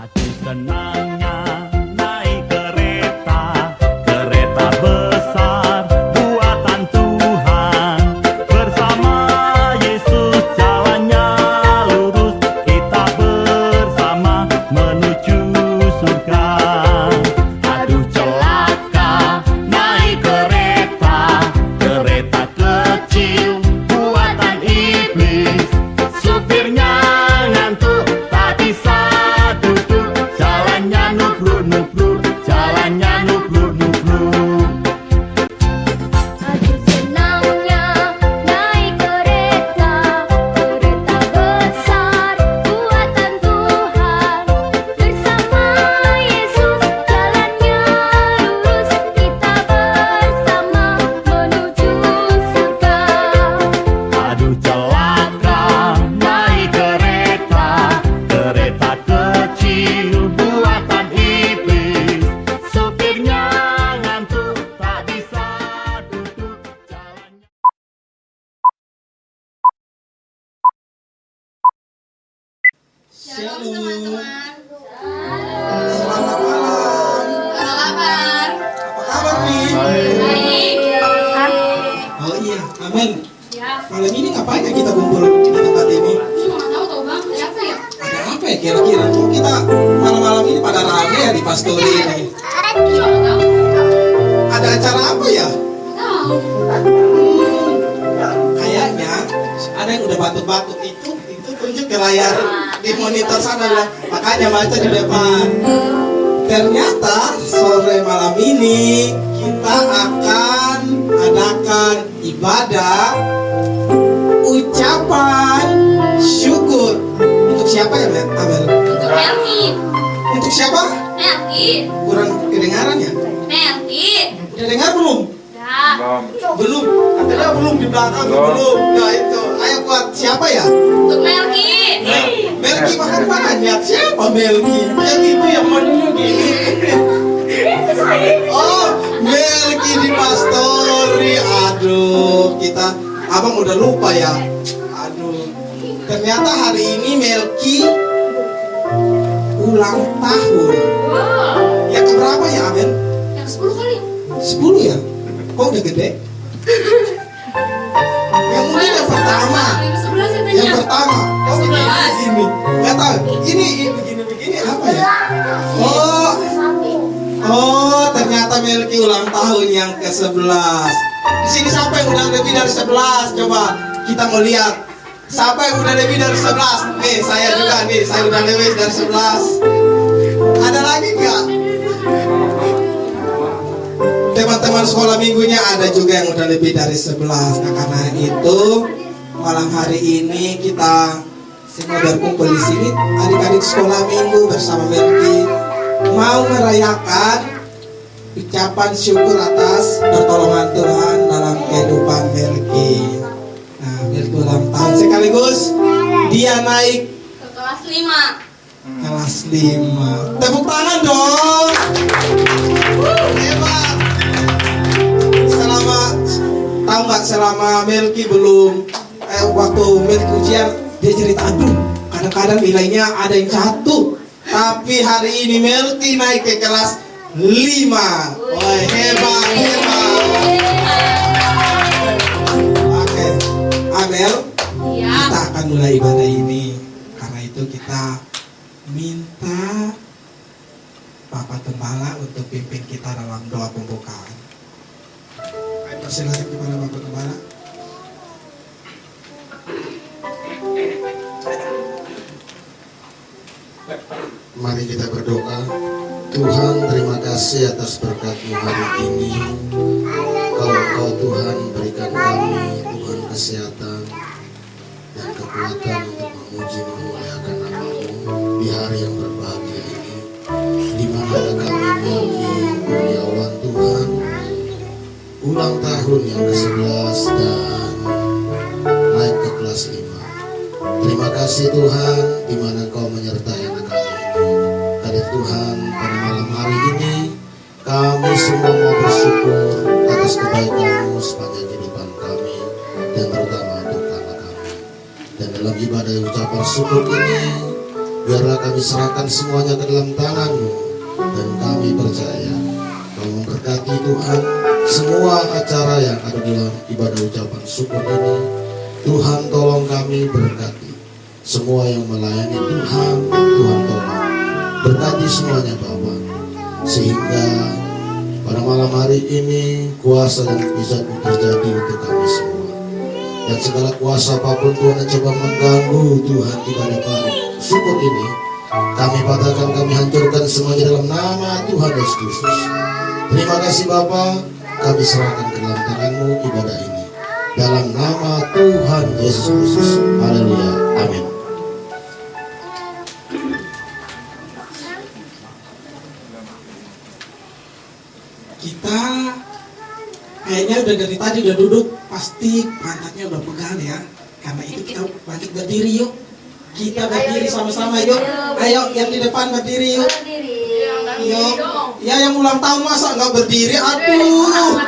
Aduh senangnya naik kereta, kereta besar buatan Tuhan. Bersama Yesus jalannya lurus, kita bersama menuju surga. Aduh celaka naik kereta, kereta kecil buatan iblis. Supirnya ngantuk tak bisa duduk, jalannya nubruk-nubruk, jalannya nubruk-nubruk. Aduh senangnya naik kereta, kereta besar buatan Tuhan. Bersama Yesus jalannya lurus, kita bersama menuju surga. Aduh celaka naik kereta, kereta kecil buatan iblis. Supirnya ngantuk tak bisa duduk, jalannya. Shalom teman-teman. Selamat malam. Apa kabar? Apa kabar nih? Baik. Oh iya, amin. Ya. Malam ini ngapain ya kita kumpul di tempat ini? Nggak tahu tau bang. Ada apa ya? Ada apa ya kira-kira? Kok kita malam-malam ini pada rame ya di pastori ini? Nggak tahu. Ada acara apa ya? Tahu. Kayaknya ada yang udah batuk-batuk itu tunjuk ke layar di monitor sana bilang. Makanya baca di depan. Ternyata sore malam ini kita akan adakan ibadah ucapan syukur. Untuk siapa ya, Amel? Untuk Melki. Untuk siapa? Melki. Kurang kedengaran ya? Melki. Udah dengar belum? Ya. Belum. Katanya belum di belakang belum. Nah itu. Ayo kuat. Siapa ya? Untuk Melki. Melki makan banyak. Siapa Melki? Melki itu yang manunya gini. Oh, Melki di pastori. Aduh, kita abang udah lupa ya. Aduh. Ternyata hari ini Melki ulang tahun. Wow. Yang keberapa ya, Amel? Yang 10 kali. 10 ya? Kok udah gede? Yang mungkin yang pertama. Yang 11 katanya. Yang pertama. Oh begini, 11. begini. Gak tahu. Ini begini apa ya? Oh ternyata Melki ulang tahun yang ke-11. Di sini siapa yang udah lebih dari 11? Coba kita mau lihat. Siapa yang udah lebih dari 11? Nih saya juga nih, saya udah lebih dari 11. Ada lagi nggak? Teman-teman sekolah minggunya ada juga yang udah lebih dari 11. Nah karena itu malam hari ini kita semua berkumpul di sini, adik-adik sekolah minggu bersama Melki mau merayakan ucapan syukur atas pertolongan Tuhan dalam kehidupan Melki. Nah Melki ulang tahun sekaligus dia naik Ke kelas 5. kelas 5. Tepuk tangan dong. Hebat. Tahu nggak selama Melki belum waktu Melki ujian dia cerita, aduh kadang-kadang nilainya ada yang jatuh, tapi hari ini Melki naik ke kelas 5. Wah hebat. Oke, Amel, Iya. kita akan mulai ibadah ini. Karena itu kita minta Bapak Gembala untuk pimpin kita dalam doa pembukaan. Persilakan kepada Bapak Gembala. Mari kita berdoa. Tuhan, terima kasih atas berkat-Mu hari ini. Kalau Engkau Tuhan berikan kami Tuhan kesehatan dan kekuatan untuk memuji memuliakan nama-Mu di hari yang berbahagia ini, di mana ada kami Melki Kurniawan Tuhan, ulang tahun yang ke-11 dan naik ke kelas 5. Terima kasih Tuhan, di mana Kau menyertai anak kami ini. Hadir Tuhan, pada malam hari ini kami semua mau bersyukur atas kebaikan-Mu sepanjang kehidupan kami dan terutama untuk anak kami. Dan dalam ibadah ucapan syukur ini Biarlah kami serahkan semuanya ke dalam tangan-Mu, dan kami percaya Kau memberkati Tuhan semua acara yang ada dalam ibadah ucapan syukur ini. Tuhan tolong kami berkati semua yang melayani Tuhan. Tuhan tolong berkati semuanya Bapa, sehingga pada malam hari ini kuasa dan mujizat-Mu terjadi untuk kami semua. Dan segala kuasa apapun Tuhan yang coba mengganggu Tuhan ibadah kami syukur ini, kami patahkan, kami hancurkan semuanya dalam nama Tuhan Yesus Kristus. Terima kasih Bapa, kami serahkan ke dalam tangan-Mu ibadah ini, dalam nama Tuhan Yesus Kristus. Haleluya, amin. Kita kayaknya udah dari tadi udah duduk, pasti pantatnya udah pegal ya. Karena itu kita bangkit berdiri yuk. Kita berdiri sama-sama yuk. Ayo yang di depan berdiri yuk. Yuk. Ya yang ulang tahun masa nggak berdiri? Aduh.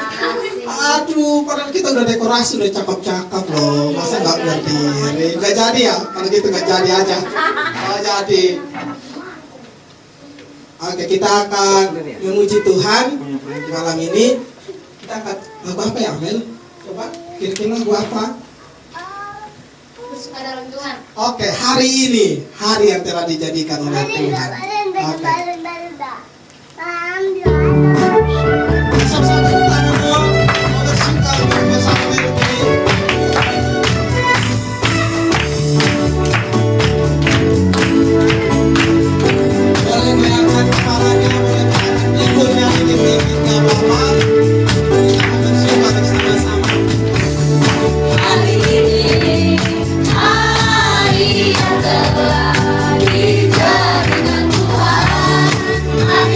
Aduh, padahal kita udah dekorasi udah cakep-cakep loh. Masa nggak berdiri? Nggak jadi ya? Kalau gitu nggak jadi aja. Oh jadi. Oke, kita akan memuji Tuhan di malam ini. Kita akan lagu apa ya, Amel? Coba, kira-kira lagu apa? Bersuka dalam Tuhan. Oke, hari ini, hari yang telah dijadikan oleh Tuhan. Oke. Sama-sama tepuk tangan dong. Mau bersuka bersama melodi. Boleh goyangkan kepalanya, boleh goyangkan pinggulnya, dikit-dikit, nggak apa-apa. Kita bersuka bersama-sama. Hari ini, hari yang telah dijadikan Tuhan. Hari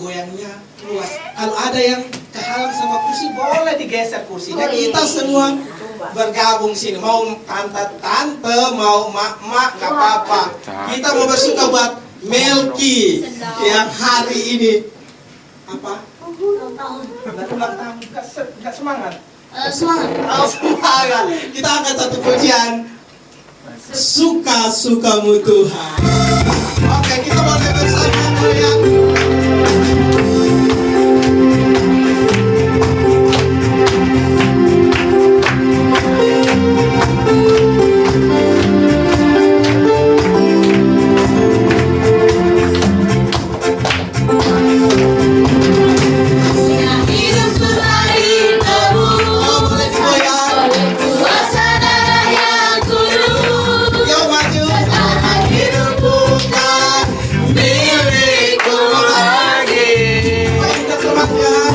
goyangnya luas. Kalau ada yang kehalang sama kursi, boleh digeser kursinya. Kita semua bergabung sini. Mau tante, mau mak, nggak apa-apa. Kita mau bersuka buat Melki yang hari ini apa? Ulang tahun. Nggak semangat? Semangat. Oh, semangat. Kita akan satu pujian. Suka-sukamu Tuhan. Oke, kita boleh bersama goyang. Hidupku hari tebu, Boleh goyang. kuasa darah yang kudus. Yuk maju. Sekarang hidupku Bukan milikku lagi. kita semangat.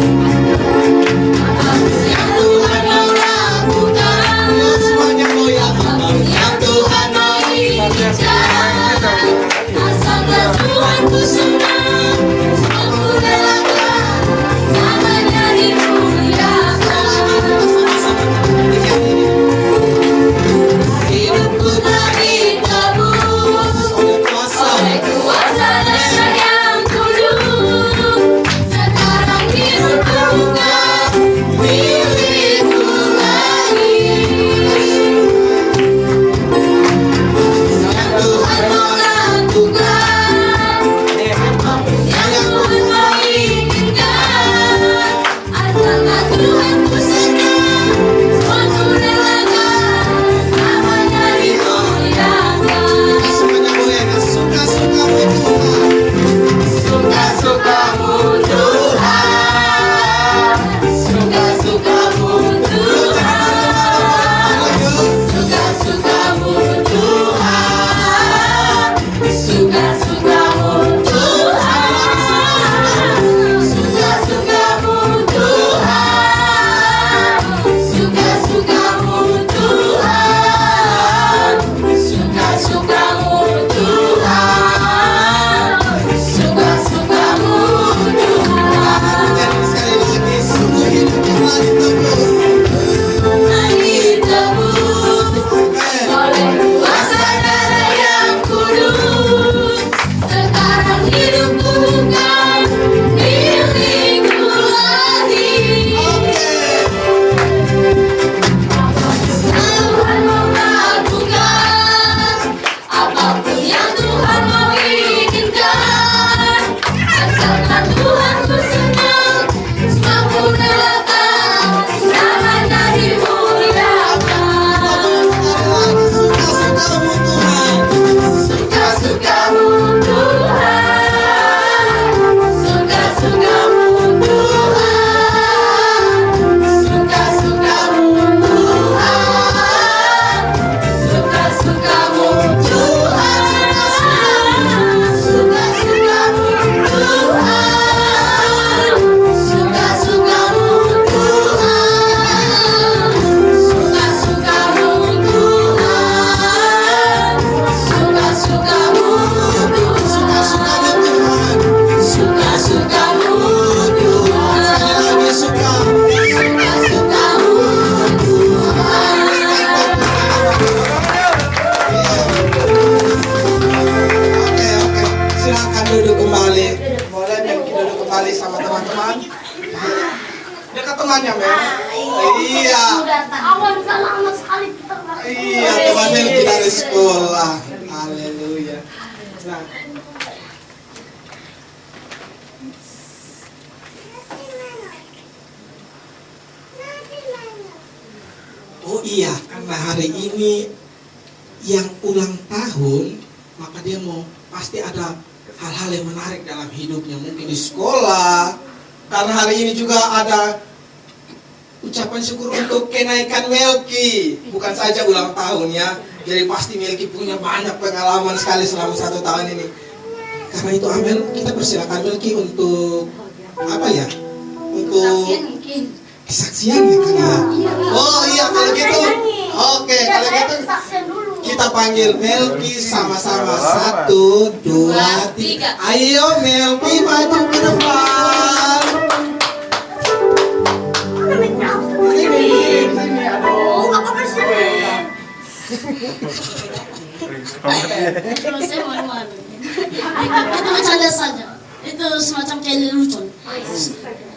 Yang Tuhan mau lakukan, Yuk semuanya goyang. yang Tuhan mau inginkan. Asalkan Tuhanku senang, aku relakan, namanya dimuliakan. Hidupku tadi tebus Oleh kuasa. oleh kuasa darah yang kudus. Sekarang hidupku bukan milikku lagi. Yang Tuhan mau lakukan, yang Tuhan mau inginkan. Asalkan Tuhanku senang, aku relakan, namanya dimuliakan. Semuanya goyang. Suka-sukamu Tuhan. Suka-sukamu Tuhan, suka-sukamu Tuhan, suka-sukamu Tuhan, suka-sukamu Tuhan, suka-sukamu Tuhan, suka-sukamu Tuhan, suka-sukamu Tuhan, suka-sukamu Tuhan. Jadi sekali lagi, sungguh hidup yang telah ditebus. Langit tebus Amen. oleh kuasa darah yang kudus. Sekarang hidupku bukan milikku lagi. Tuhan mau lakukan apapun yang Tuhan mau inginkan. Asalkan Tuhanku senang, aku relakan, namanya dimuliakan. Suka-sukamu Tuhan. Suka-sukamu Tuhan, suka-sukamu Tuhan, suka-sukamu Tuhan, suka-sukamu Tuhan, suka-sukamu Tuhan, suka-sukamu Tuhan, suka-sukamu Tuhan, suka-sukamu Tuhan, suka-sukamu Tuhan, Sekali lagi suka. suka-sukamu Tuhan. Oke. Silakan duduk kembali. Boleh Melki duduk kembali sama teman-teman. Dekat temannya, Mel. Iya. Awan sama anak sekali kita. Iya, teman Melki dari sekolah. Haleluya. Nah, oh iya, karena hari ini yang ulang tahun, maka dia mau pasti ada hal-hal yang menarik dalam hidupnya, mungkin di sekolah. Karena hari ini juga ada ucapan syukur untuk kenaikan Melki, bukan saja ulang tahunnya. Jadi pasti Melki punya banyak pengalaman sekali selama 1 tahun ini. Karena itu Amel, kita persilakan Melki untuk apa ya? Untuk Saksian mungkin. kesaksian ya kan ya? Oh iya kalau gitu. Oke, kalau gitu Saksian dulu. Kita panggil Melki sama-sama. 1, 2, 3. Ayo Melki maju ke depan. Oh, apa presiden? Kalau saya malu-malu. Itu bercanda saja. Itu semacam kayak lelucon.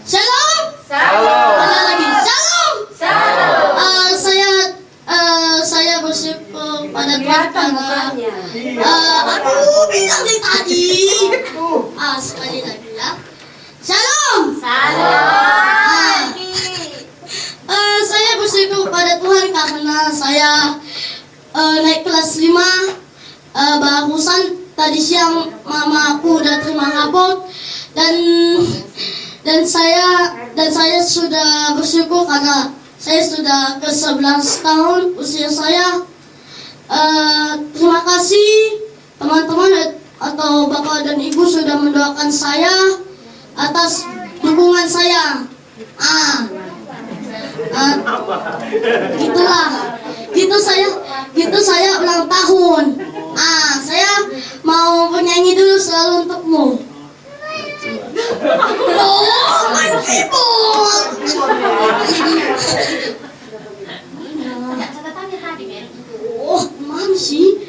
Shalom. Ada lagi. Shalom. Saya bersyukur pada Tuhan karena aku bilang dari tadi. Sekali lagi ya. Shalom. Saya bersyukur pada Tuhan karena saya naik kelas 5. Barusan tadi siang mama aku udah terima raport dan saya sudah bersyukur karena saya sudah ke 11 tahun usia saya. Terima kasih teman-teman atau bapak dan ibu sudah mendoakan saya atas dukungan saya. Gitu saya ulang tahun. Saya mau bernyanyi dulu selalu untukmu. Main keyboard. Mana sih?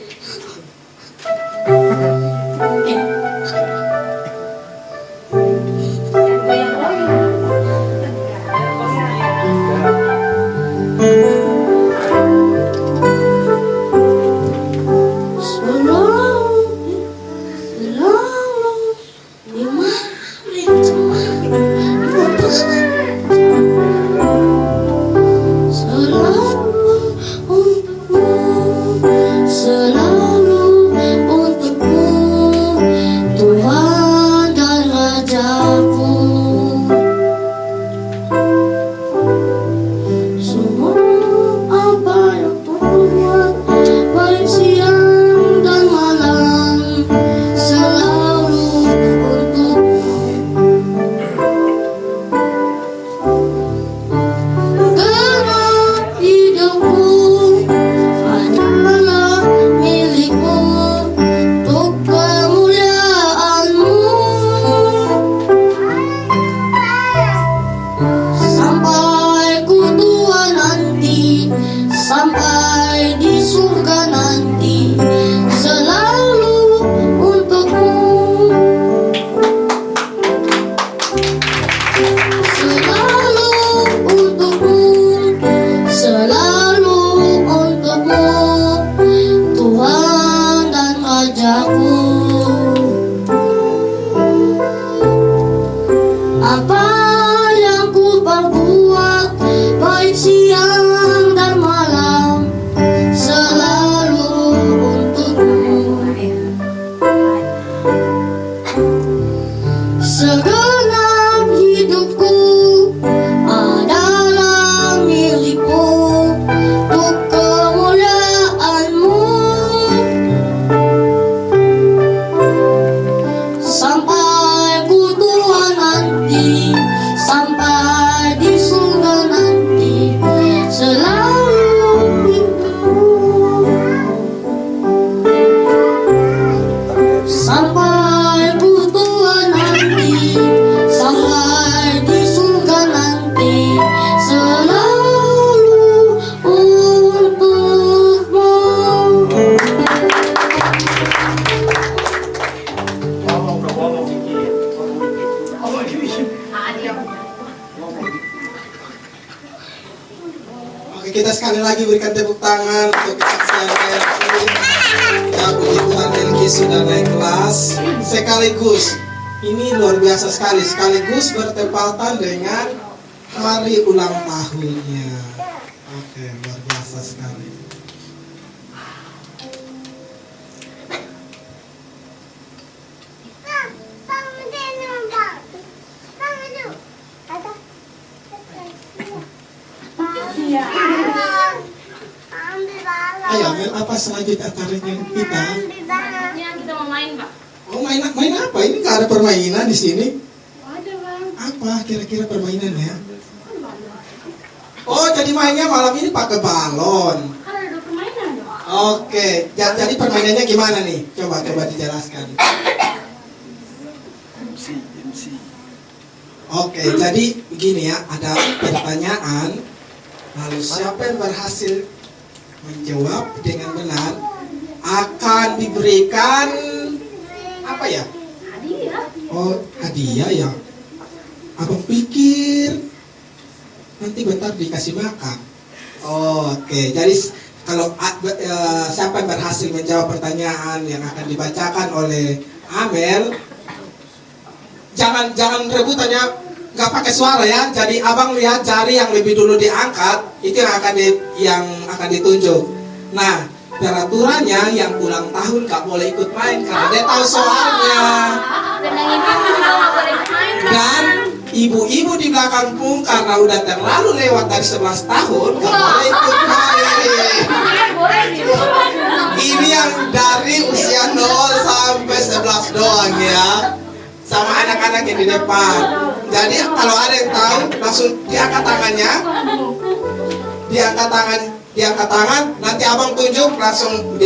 Kita sekali lagi berikan tepuk tangan untuk kesaksian Melki. Ya, puji Tuhan, Melki sudah naik kelas. Sekaligus, ini luar biasa sekaligus bertepatan dengan hari ulang tahunnya. Oke, luar biasa sekali. Ayo Mel, apa selanjutnya acaranya kita? Ya, kita mau main, Pak. Oh, main apa? Ini nggak ada permainan di sini. Ada, Bang. Apa kira-kira permainannya? Oh, jadi mainnya malam ini pakai balon. Kan ada permainan, Bang. Oke, jadi permainannya gimana nih? Coba dijelaskan. Oke, jadi begini ya, ada pertanyaan. Lalu siapa yang berhasil menjawab dengan benar akan diberikan apa ya? Hadiah. Oh, hadiah ya. Abang pikir nanti bentar dikasih makan. Oke, jadi kalau siapa yang berhasil menjawab pertanyaan yang akan dibacakan oleh Amel, jangan rebutannya, nggak pakai suara ya. Jadi abang lihat jari yang lebih dulu diangkat, itu yang akan ditunjuk. Nah, peraturannya yang ulang tahun nggak boleh ikut main karena dia tahu soalnya. Dan yang ibu juga nggak boleh main. Dan ibu-ibu di belakang pun karena udah terlalu lewat dari 11 tahun nggak boleh ikut main. Ini yang dari usia 0 sampai 11 doang ya, sama anak-anak yang di depan. Jadi kalau ada yang tahu langsung diangkat tangannya, diangkat tangan, nanti abang tunjuk langsung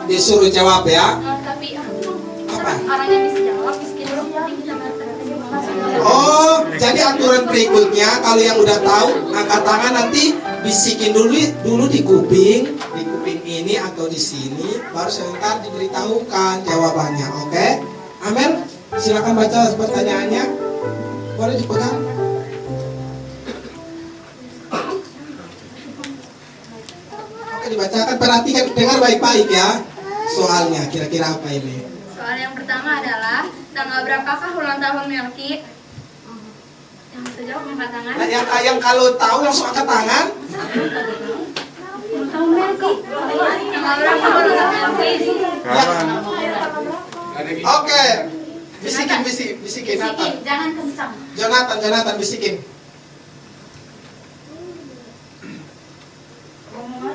disuruh jawab ya. Tapi Apa? orangnya bisa jawab, miskin dulu kita bertanya. Oh, jadi aturan berikutnya kalau yang udah tahu angkat tangan, nanti bisikin dulu di kuping ini atau di sini, baru sebentar diberitahukan jawabannya. Oke? Amel, silakan baca pertanyaannya. Boleh dipegang? Oke, dibacakan. Perhatikan, dengar baik-baik ya. Soalnya kira-kira apa ini? Soal yang pertama adalah tanggal berapakah ulang tahun Melki? Yang bisa jawab angkat tangan. Nah, yang kalau tahu langsung angkat tangan. Ulang tahun Melki. Tanggal berapa ulang tahun Melki? Oke. Bisikin Nathan. Bisikin, jangan kencang. Jonathan bisikin.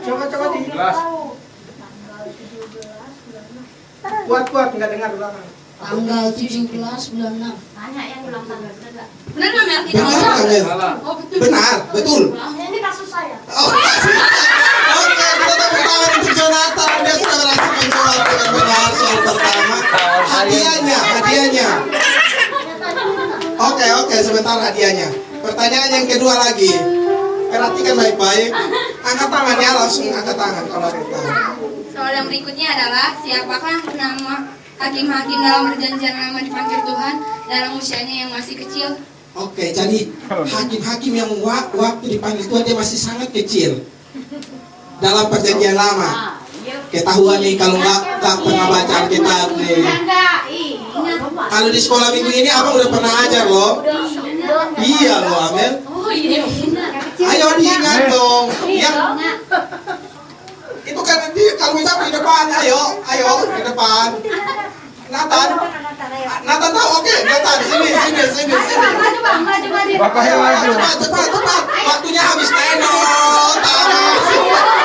Coba di kuat nggak dengar belakang. Tanggal 17 bulan 6. Tanya yang ulang tahun. Benar nggak Melki? Benar Kamel? Oh betul. Benar, betul. Ini kasus saya. Oke, kita tepuk tangan untuk Jonathan. Dia sudah berhasil menjawab dengan benar soal pertama. Hadiahnya. Oke, sebentar hadiahnya. Pertanyaan yang kedua lagi. Perhatikan baik-baik. Angkat tangannya, langsung angkat tangan kalau ada yang tahu. Soal yang berikutnya adalah siapakah nama hakim-hakim dalam perjanjian lama dipanggil Tuhan dalam usianya yang masih kecil? Oke, jadi hakim-hakim yang waktu dipanggil Tuhan dia masih sangat kecil dalam perjanjian lama. Ketahuan nih kalau nggak pernah baca Alkitab nih. Kalau di sekolah minggu ini abang udah pernah ajar loh. Iya loh, Amel. Oh iya. Ayo diingat dong. Yang itu kan kalau bisa di depan. Ayo di depan. Nathan tahu, oke, Nathan sini. Bapak yang maju. Cepat. Waktunya habis tenor.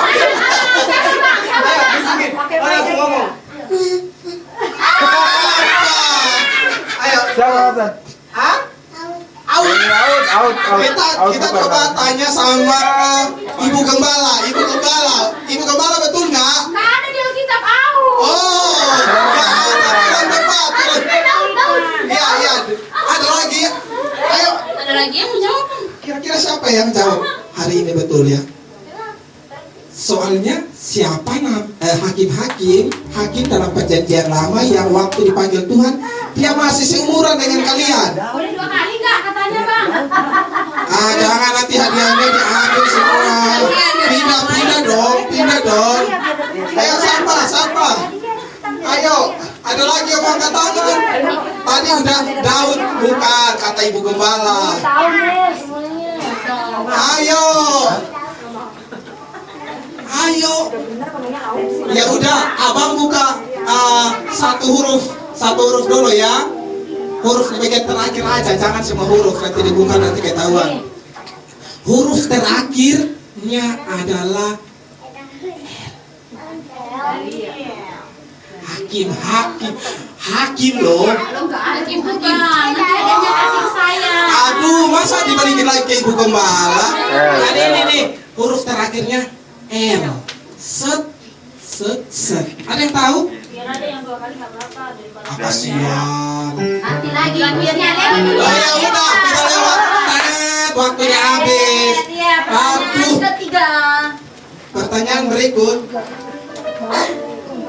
Ayo, bisikin. Langsung ngomong. Ayo. Hah? Out. Kita coba tanya sama Ibu Gembala. Ibu Gembala betul nggak? Nggak ada di Alkitab out. Oh, nggak ada. Kurang tepat. Iya. Ada lagi? Ayo. Ada lagi yang menjawab? Kira-kira siapa yang jawab hari ini betul ya? Soalnya siapa hakim dalam perjanjian lama yang waktu dipanggil Tuhan dia masih seumuran dengan kalian. Boleh 2 kali nggak katanya bang? Jangan nanti hadiahnya diambil semua. Pindah dong. Ayo siapa? Ayo, ada lagi yang mau angkat tangan? Tadi udah Daud, bukan kata Ibu Gembala. Ayo. Ya udah, abang buka satu huruf dulu ya. Huruf di bagian terakhir aja, jangan semua huruf nanti dibuka nanti ketahuan. Huruf terakhirnya adalah hakim loh. Hakim. Nanti adanya kasih saya. Aduh, masa dibalikin lagi ke Ibu Gembala? Jadi ini nih, huruf terakhirnya L. Set. Set. Ada yang tahu? Biar ada yang 2 kali nggak berapa daripada. Apa siang? Nanti lagi biarnya lewat. Oh ya udah, kita lewat. Waktunya habis. Aduh. Ketiga. Pertanyaan berikut.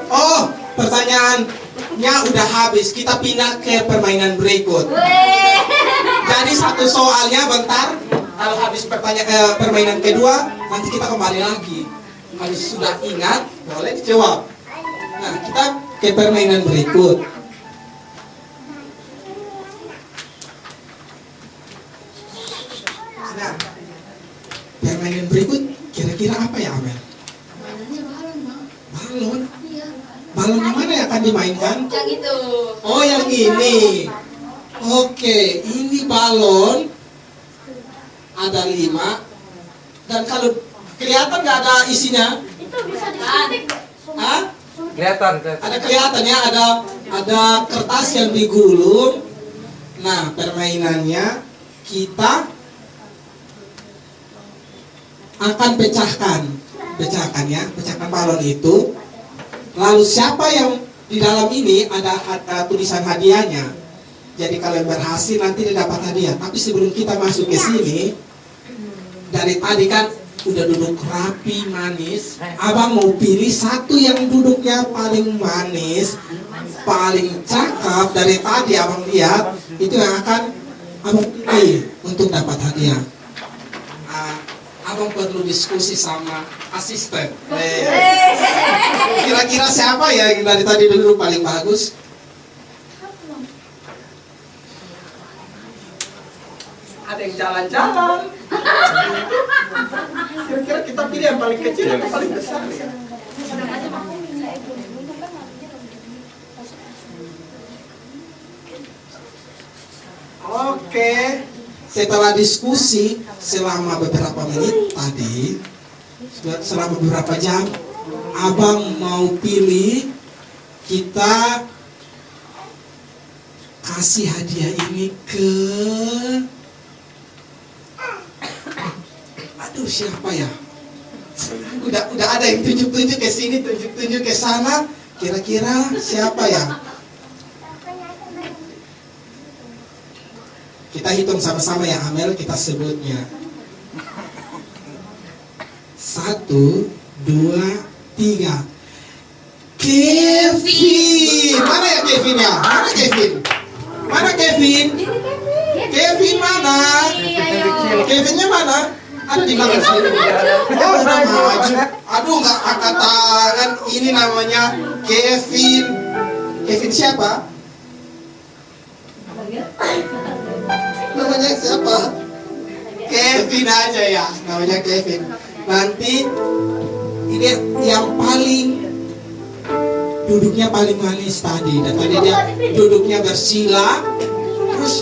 Oh, pertanyaannya udah habis. Kita pindah ke permainan berikut. Jadi satu soalnya bentar. Kalau habis permainan kedua, nanti kita kembali lagi. Kalau sudah ingat, boleh dijawab. Nah, kita ke permainan berikut. Nah, permainan berikut kira-kira apa ya, Amel? Mainannya balon, Bang. Balon. Iya. Balon yang mana yang akan dimainkan? Yang itu. Oh, yang ini. Oke, ini balon ada 5. Dan kalau kelihatan nggak ada isinya? Itu bisa disuntik. Hah? Kelihatan. Ada kelihatan ya, ada kertas yang digulung. Nah, permainannya kita akan pecahkan ya, pecahkan balon itu. Lalu siapa yang di dalam ini ada tulisan hadiahnya. Jadi kalau yang berhasil nanti dia dapat hadiah. Tapi sebelum kita masuk ke sini, dari tadi kan udah duduk rapi manis. Abang mau pilih satu yang duduknya paling manis, paling cakep. Dari tadi abang lihat itu yang akan abang pilih untuk dapat hadiah. Abang perlu diskusi sama asisten. Kira-kira siapa ya yang dari tadi duduk paling bagus? Ada yang jalan-jalan. Kira-kira kita pilih yang paling kecil atau paling besar ya? Oke. Setelah diskusi selama beberapa menit tadi, selama beberapa jam, abang mau pilih kita kasih hadiah ini ke, aduh siapa ya? Udah ada yang tunjuk-tunjuk ke sini, tunjuk-tunjuk ke sana. Kira-kira siapa ya? Kita hitung sama-sama ya, Amel, kita sebutnya. 1, 2, 3. Kevin. Mana ya Kevinnya? Mana Kevin? Mana Kevin? Kevin mana? Kevinnya mana? Ada di belakang sini. Oh, udah maju. Aduh, nggak angkat tangan. Ini namanya Kevin. Kevin siapa? Namanya siapa? Kevin aja ya, namanya Kevin. Nanti ini yang paling duduknya paling manis tadi. Dan tadi dia duduknya bersila, terus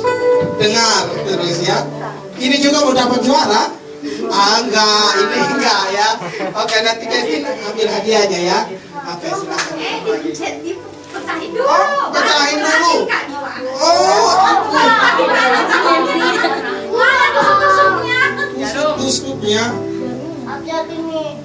dengar terus ya. Ini juga mau dapat juara? Enggak, ini enggak ya. Oke, nanti Kevin ambil hadiahnya ya. Oke, silakan. Pecahin dulu. Oh, pecahin dulu. Oh, Mana tusuk-tusuknya? tusuknya. Hati-hati nih.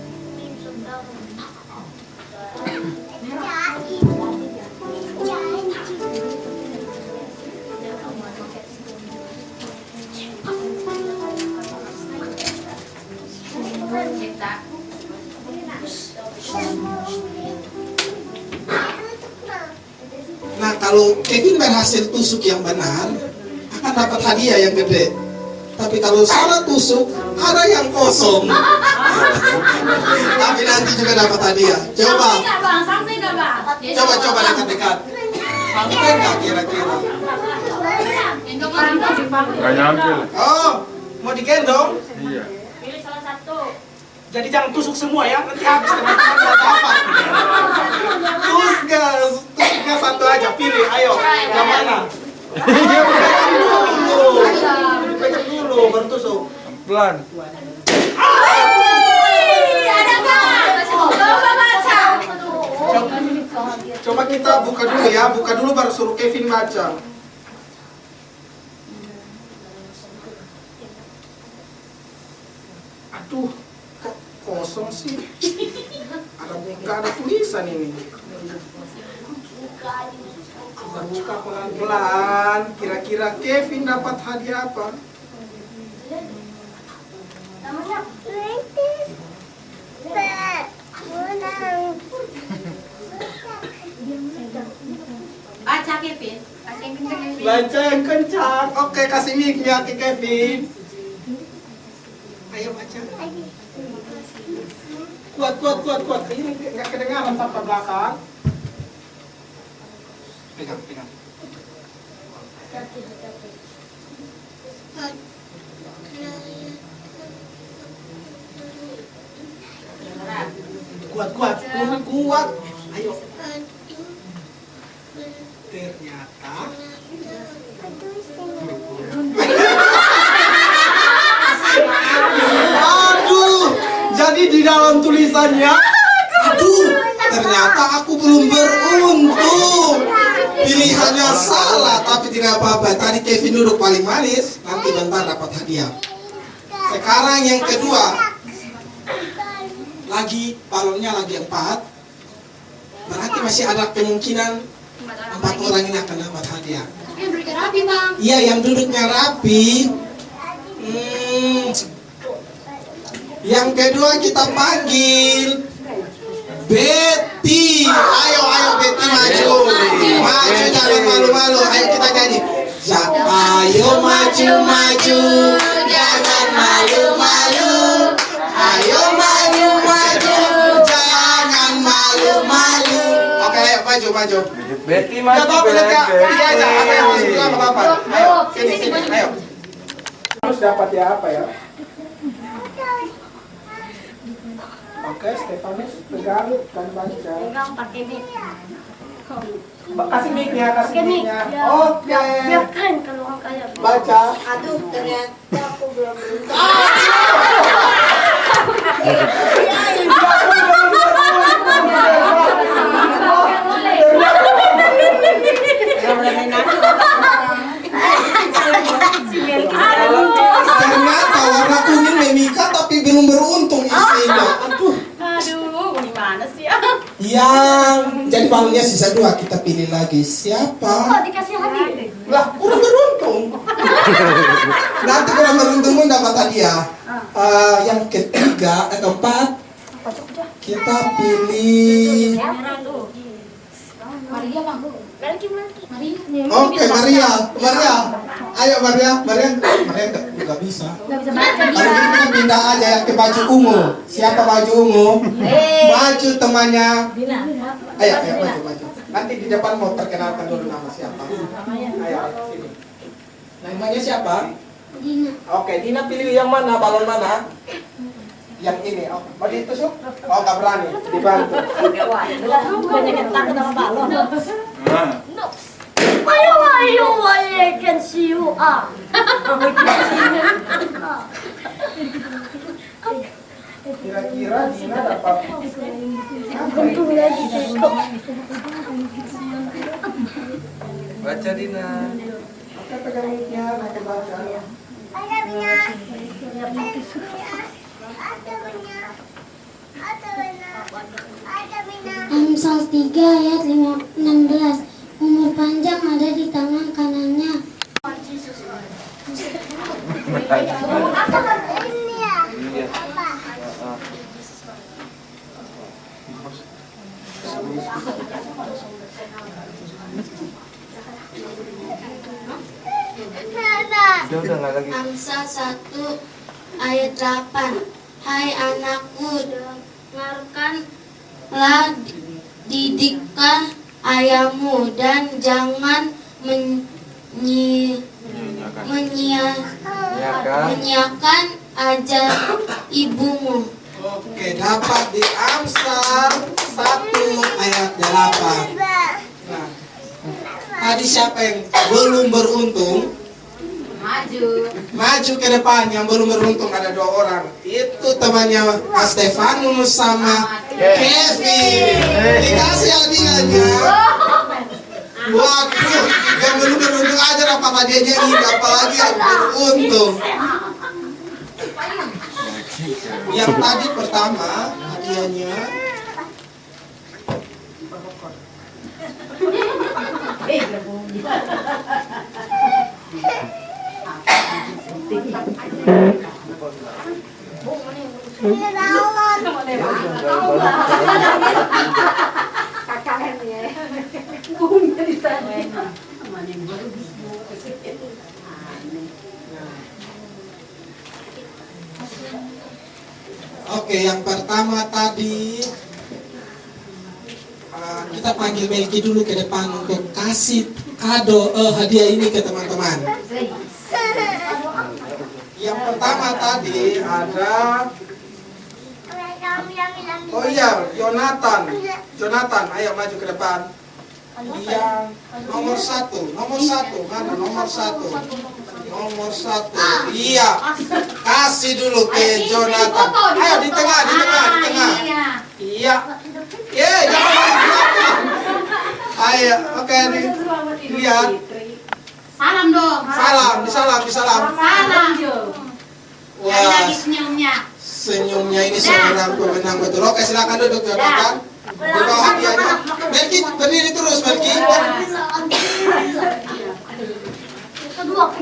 Nah, kalau Kevin berhasil tusuk yang benar, akan dapat hadiah yang gede. Tapi kalau salah tusuk, ada yang kosong. Tapi nanti juga dapat hadiah. Coba, Sampai nggak bang? coba dekat-dekat. Sampai nggak kira-kira? Gak nyampe. Oh, mau digendong? Iya. Pilih salah satu. Jadi jangan tusuk semua ya, nanti habis teman-teman nggak dapat. Tusuknya satu aja, pilih, ayo. Yang mana? Pegang dulu, baru tusuk. Pelan. Ada nggak? Coba baca. Coba kita buka dulu ya, buka dulu baru suruh Kevin baca. Aduh, kok kosong sih? Buka ada tulisan ini. Kita buka pelan-pelan. Kira-kira Kevin dapat hadiah apa? Baca Kevin. Baca yang kencang Kevin. Baca yang kencang. Oke, kasih mic-nya ke Kevin. Ayo baca. Kuat. Ini nggak kedengaran sampai belakang. Pegang. Kuat. Ayo. Ternyata. Aduh, jadi di dalam tulisannya. Aduh, ternyata aku belum beruntung. Pilihannya salah, tapi tidak apa-apa. Tadi Kevin duduk paling manis, nanti bentar dapat hadiah. Sekarang yang kedua. Lagi balonnya lagi 4. Berarti masih ada kemungkinan 4 orang ini akan dapat hadiah. Yang berikan rapi, Bang. Iya, yang duduknya rapi. Yang kedua kita panggil Betty. Ayo Betty maju. Maju, jangan malu-malu. Ayo kita nyanyi. Ayo maju, jangan malu-malu. Ayo maju, jangan malu-malu. Oke, ayo maju. Betty Gak maju. apa-apa, pergi aja. Apa yang masuk gak apa-apa. Ayo, sini. Ayo. Harus dapat ya apa ya? Oke, Stefanus pegang dan baca. Pegang pakai mic. Kasih mic-nya. Oke. Biar keren kalau orang kaya. Baca. Aduh, ternyata aku belum beruntung. Ternyata warna kuning Memika tapi belum beruntung isinya. Aduh. Aduh, gimana sih ya? Yang jadi balonnya sisa 2, kita pilih lagi. Siapa? Dikasih hadiah. Lah, kurang beruntung. Nanti kurang beruntung pun dapat hadiah. Yang ketiga, keempat, kita pilih. Maria, Bang. Maria. Oke, Maria. Ayo Maria nggak bisa. Kalau gitu kita pindah aja ya ke baju ungu. Siapa baju ungu? Maju temannya. Ayo maju. Nanti di depan mau perkenalkan dulu nama siapa. Ayo, sini. Namanya siapa? Dina. Oke, Dina pilih yang mana? Balon mana? Yang ini. Oh, mau ditusuk? Oh, nggak berani. Dibantu. Banyak yang takut sama balon. Ayo, I can see you. Kira-kira Dina dapat Baca Dina. Oke, pegang mic-nya, nanti baca. Amsal 3 ayat 16. Umur panjang ada di tangan kanannya. Udah nggak lagi. Amsal 1 ayat 8. Hai anakku, dengarkanlah, didikkan ayahmu dan jangan menyiakan ajar ibumu. Oke, dapat di Amsal 1 ayat 8. Nah, tadi siapa yang belum beruntung? Maju ke depan. Yang belum beruntung ada 2 orang. Itu temannya Mas Stefanus sama Kevin. Dikasih hadiahnya. Waduh, yang belum beruntung aja dapat hadiahnya ini, apalagi yang beruntung. Yang tadi pertama hadiahnya Oke, yang pertama tadi kita panggil Melki dulu ke depan untuk kasih kado hadiah ini ke teman-teman. Yang pertama tadi ada oh iya, Jonathan, ayo maju ke depan. Yang nomor satu, mana nomor satu? Nomor satu, iya, kasih dulu ke Jonathan. Ayo di tengah. Iya, jangan lama. Ayo, oke nih, lihat. Salam dong. Salam. Salam. Wah, Senyumnya. senyumnya ini seorang pemenang betul. Oke, silakan duduk Jonathan. Di bawah hadiahnya. Melki, berdiri terus Melki. Kedua.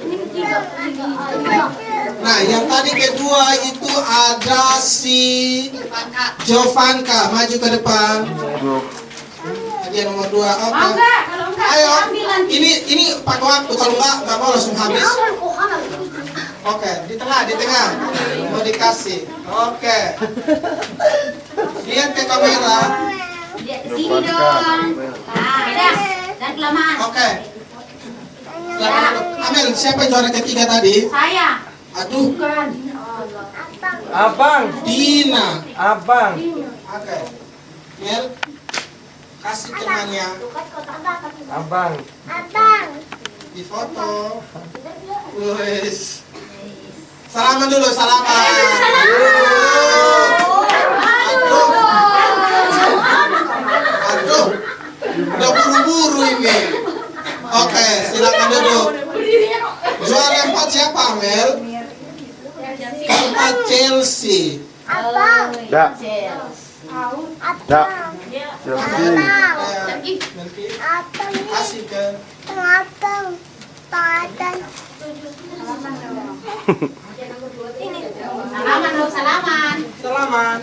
Ini ketiga. Nah, yang tadi kedua itu ada si Jovanka, maju ke depan. Hadiah nomor 2. Oke. Ayo. Ini pakai waktu, kalau enggak mau langsung habis. Oke, di tengah. Mau dikasih. Oke. Lihat ke kamera. Sini dong. Dan kelamaan. Oke. Silakan duduk. Amel, siapa yang juara ketiga tadi? Saya. Aduh, Abang. Dina. Abang. Oke. Mel, kasih temannya Abang. di foto. Wes. Salaman dulu. Aduh. Udah buru-buru ini. Oke, silakan duduk. Juara 4 siapa, Mel? 4 Chelsea. Ya. Melki, kasih ke Salaman. Salaman.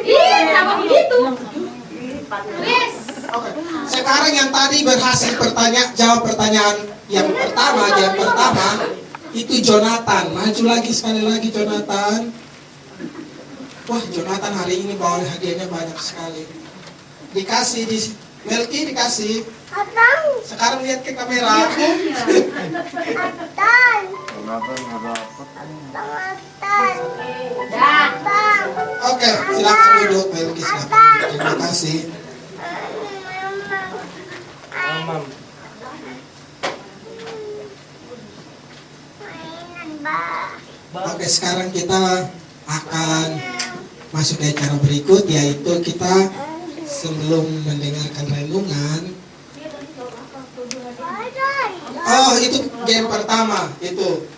Ih, kenapa begitu? Wes. Oke. Sekarang yang tadi berhasil jawab pertanyaan yang pertama itu Jonathan. Maju lagi sekali lagi Jonathan. Wah, Jonathan hari ini bawa hadiahnya banyak sekali. Dikasih di Melki dikasih. Sekarang lihat ke kamera. Oke, silakan duduk Melki, silakan. Terima kasih. Mamam. Oke, sekarang kita akan masuk ke acara berikut, yaitu kita sebelum mendengarkan renungan. Oh, itu game pertama itu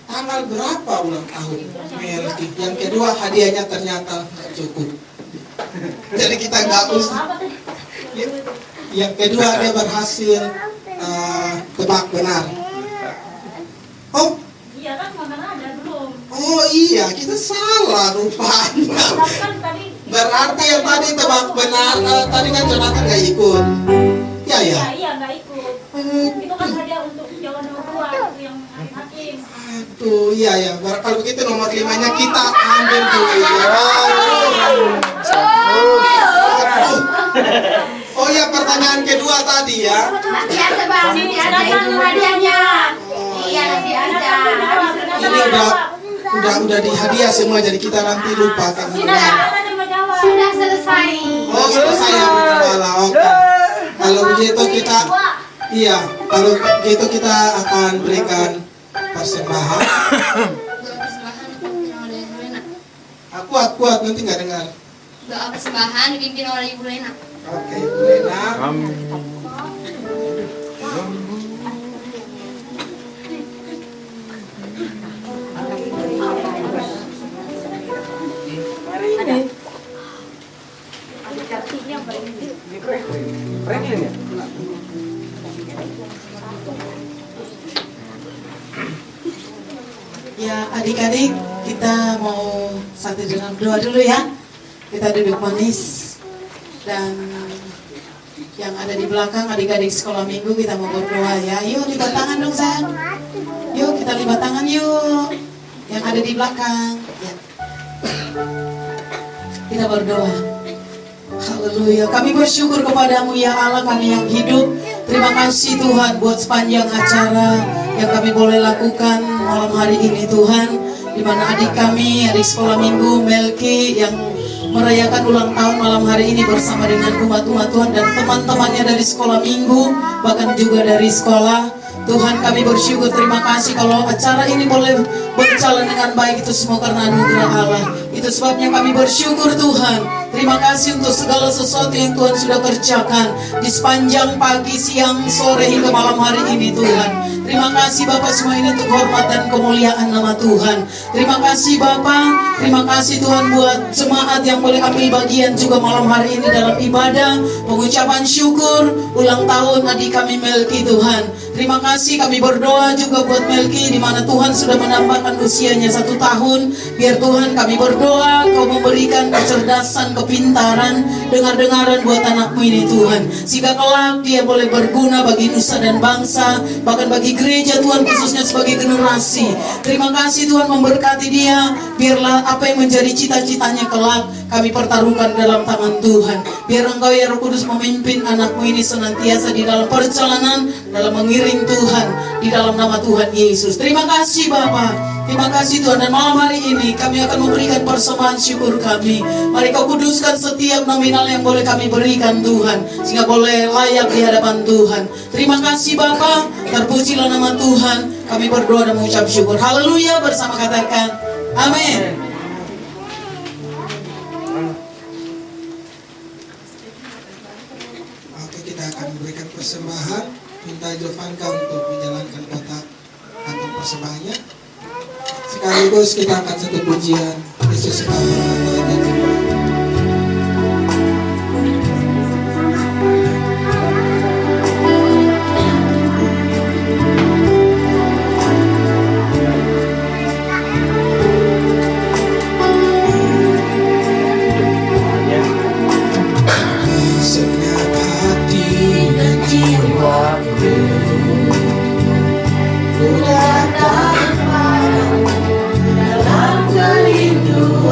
tanggal berapa ulang tahun Melki. Yang kedua hadiahnya ternyata nggak cukup. Jadi kita nggak usah. Yang kedua dia berhasil tebak benar. Iya kan mana ada belum. Oh iya, kita salah rupanya. Kan tadi Berarti yang tadi tebak benar, tadi kan Jonathan nggak ikut. Ya. iya nggak ikut. Itu kan hadiah untuk jawaban nomor 2 itu yang hakim. Aduh, iya. Kalau begitu nomor 5-nya kita ambil dulu. Aduh. Oh ya, pertanyaan kedua tadi ya. Nanti ada bang, ini ada yang hadiahnya. Iya nanti ada. Ini udah di hadiah semua, jadi kita nanti lupa kan. Sudah selesai. Oh, selesai ya Gembala. Oke. Kalau begitu kita akan berikan persembahan. Kuat nanti nggak dengar. Doa persembahan dipimpin oleh Ibu Lena. Oke, Ibu Lena. Ya, adik-adik, kita mau satu dalam doa dulu ya. Kita duduk manis. Dan yang ada di belakang adik-adik sekolah minggu kita mau berdoa ya. Yuk lipat tangan dong sayang. Yuk kita lipat tangan yuk. Yang ada di belakang. Ya. Kita berdoa. Haleluya. Kami bersyukur kepadamu ya Allah, kami yang hidup. Terima kasih Tuhan buat sepanjang acara yang kami boleh lakukan malam hari ini Tuhan. Di mana adik kami, adik sekolah minggu Melki yang merayakan ulang tahun malam hari ini bersama dengan umat-umat Tuhan dan teman-temannya dari sekolah minggu, bahkan juga dari sekolah. Tuhan kami bersyukur, terima kasih kalau acara ini boleh berjalan dengan baik, itu semua karena anugerah Allah. Itu sebabnya kami bersyukur Tuhan. Terima kasih untuk segala sesuatu yang Tuhan sudah kerjakan di sepanjang pagi, siang, sore hingga malam hari ini Tuhan. Terima kasih Bapak semua ini untuk hormat dan kemuliaan nama Tuhan. Terima kasih Bapak, terima kasih Tuhan buat jemaat yang boleh ambil bagian juga malam hari ini dalam ibadah pengucapan syukur ulang tahun adik kami Melki Tuhan. Terima kasih kami berdoa juga buat Melki di mana Tuhan sudah menambahkan usianya 1 tahun. Biar Tuhan kami berdoa Kau memberikan kecerdasan, kepintaran, dengar-dengaran buat anakmu ini Tuhan. Sehingga kelak dia boleh berguna bagi nusa dan bangsa, bahkan bagi gereja Tuhan khususnya sebagai generasi. Terima kasih Tuhan memberkati dia. Biarlah apa yang menjadi cita-citanya kelak kami pertaruhkan dalam tangan Tuhan. Biar Engkau ya Roh Kudus memimpin anakmu ini senantiasa di dalam perjalanan, dalam mengiring Tuhan, di dalam nama Tuhan Yesus. Terima kasih Bapa. Terima kasih Tuhan, dan malam hari ini kami akan memberikan persembahan syukur kami. Mari Kau kuduskan setiap nominal yang boleh kami berikan Tuhan, sehingga boleh layak di hadapan Tuhan. Terima kasih Bapa, terpujilah nama Tuhan. Kami berdoa dan mengucap syukur. Haleluya, bersama katakan amin. Oke, kita akan memberikan persembahan. Minta Jovanka untuk menjalankan kotak kantong persembahannya. Sekaligus kita akan satu pujian Yesus akan berkata. Segenap hati dan jiwaku ku datang padamu dalam kerinduan.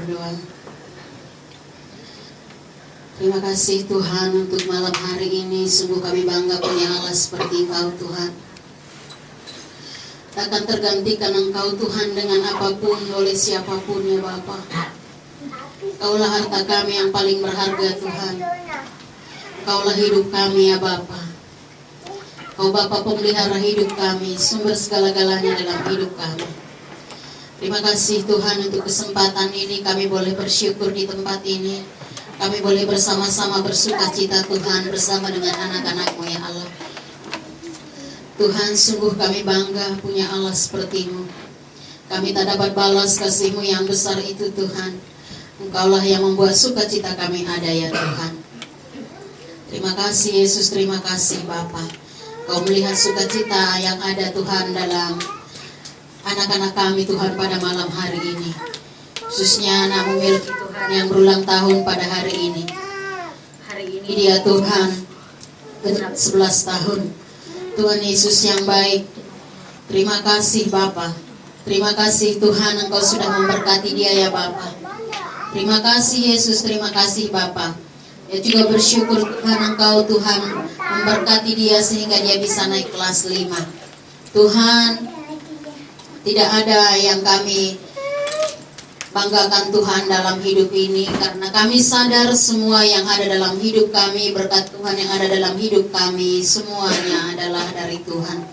berdoa. Terima kasih Tuhan untuk malam hari ini. Sungguh kami bangga punya Allah seperti Engkau Tuhan. Takkan tergantikan Engkau Tuhan dengan apapun oleh siapapun ya Bapa. Kaulah harta kami yang paling berharga Tuhan. Kaulah hidup kami ya Bapa. Kau Bapa pemelihara hidup kami, sumber segala-galanya dalam hidup kami. Terima kasih Tuhan untuk kesempatan ini kami boleh bersyukur di tempat ini. Kami boleh bersama-sama bersuka cita Tuhan bersama dengan anak-anak-Mu ya Allah. Tuhan sungguh kami bangga punya Allah seperti-Mu. Kami tak dapat balas kasih-Mu yang besar itu Tuhan. Engkaulah yang membuat sukacita kami ada ya Tuhan. Terima kasih Yesus, terima kasih Bapa. Kau melihat sukacita yang ada Tuhan dalam anak-anak kami Tuhan pada malam hari ini. Khususnya anak memiliki Tuhan yang berulang tahun pada hari ini. Hari ini dia Tuhan genap 11 tahun. Tuhan Yesus yang baik. Terima kasih Bapa. Terima kasih Tuhan Engkau sudah memberkati dia ya Bapa. Terima kasih Yesus, terima kasih Bapa. Ya juga bersyukur Tuhan Engkau Tuhan memberkati dia sehingga dia bisa naik kelas 5. Tuhan, tidak ada yang kami banggakan Tuhan dalam hidup ini, karena kami sadar semua yang ada dalam hidup kami, berkat Tuhan yang ada dalam hidup kami, semuanya adalah dari Tuhan.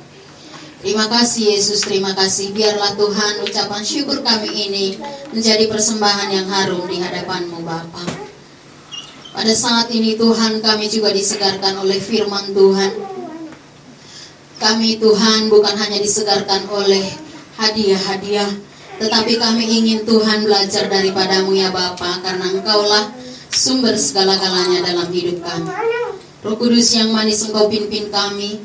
Terima kasih Yesus, terima kasih. Biarlah Tuhan ucapan syukur kami ini menjadi persembahan yang harum di hadapan-Mu Bapa. Pada saat ini Tuhan kami juga disegarkan oleh firman Tuhan. Kami Tuhan bukan hanya disegarkan oleh hadiah-hadiah, tetapi kami ingin Tuhan belajar daripada-Mu ya Bapa, karena Engkaulah sumber segala-galanya dalam hidup kami. Roh Kudus yang manis Engkau pimpin kami.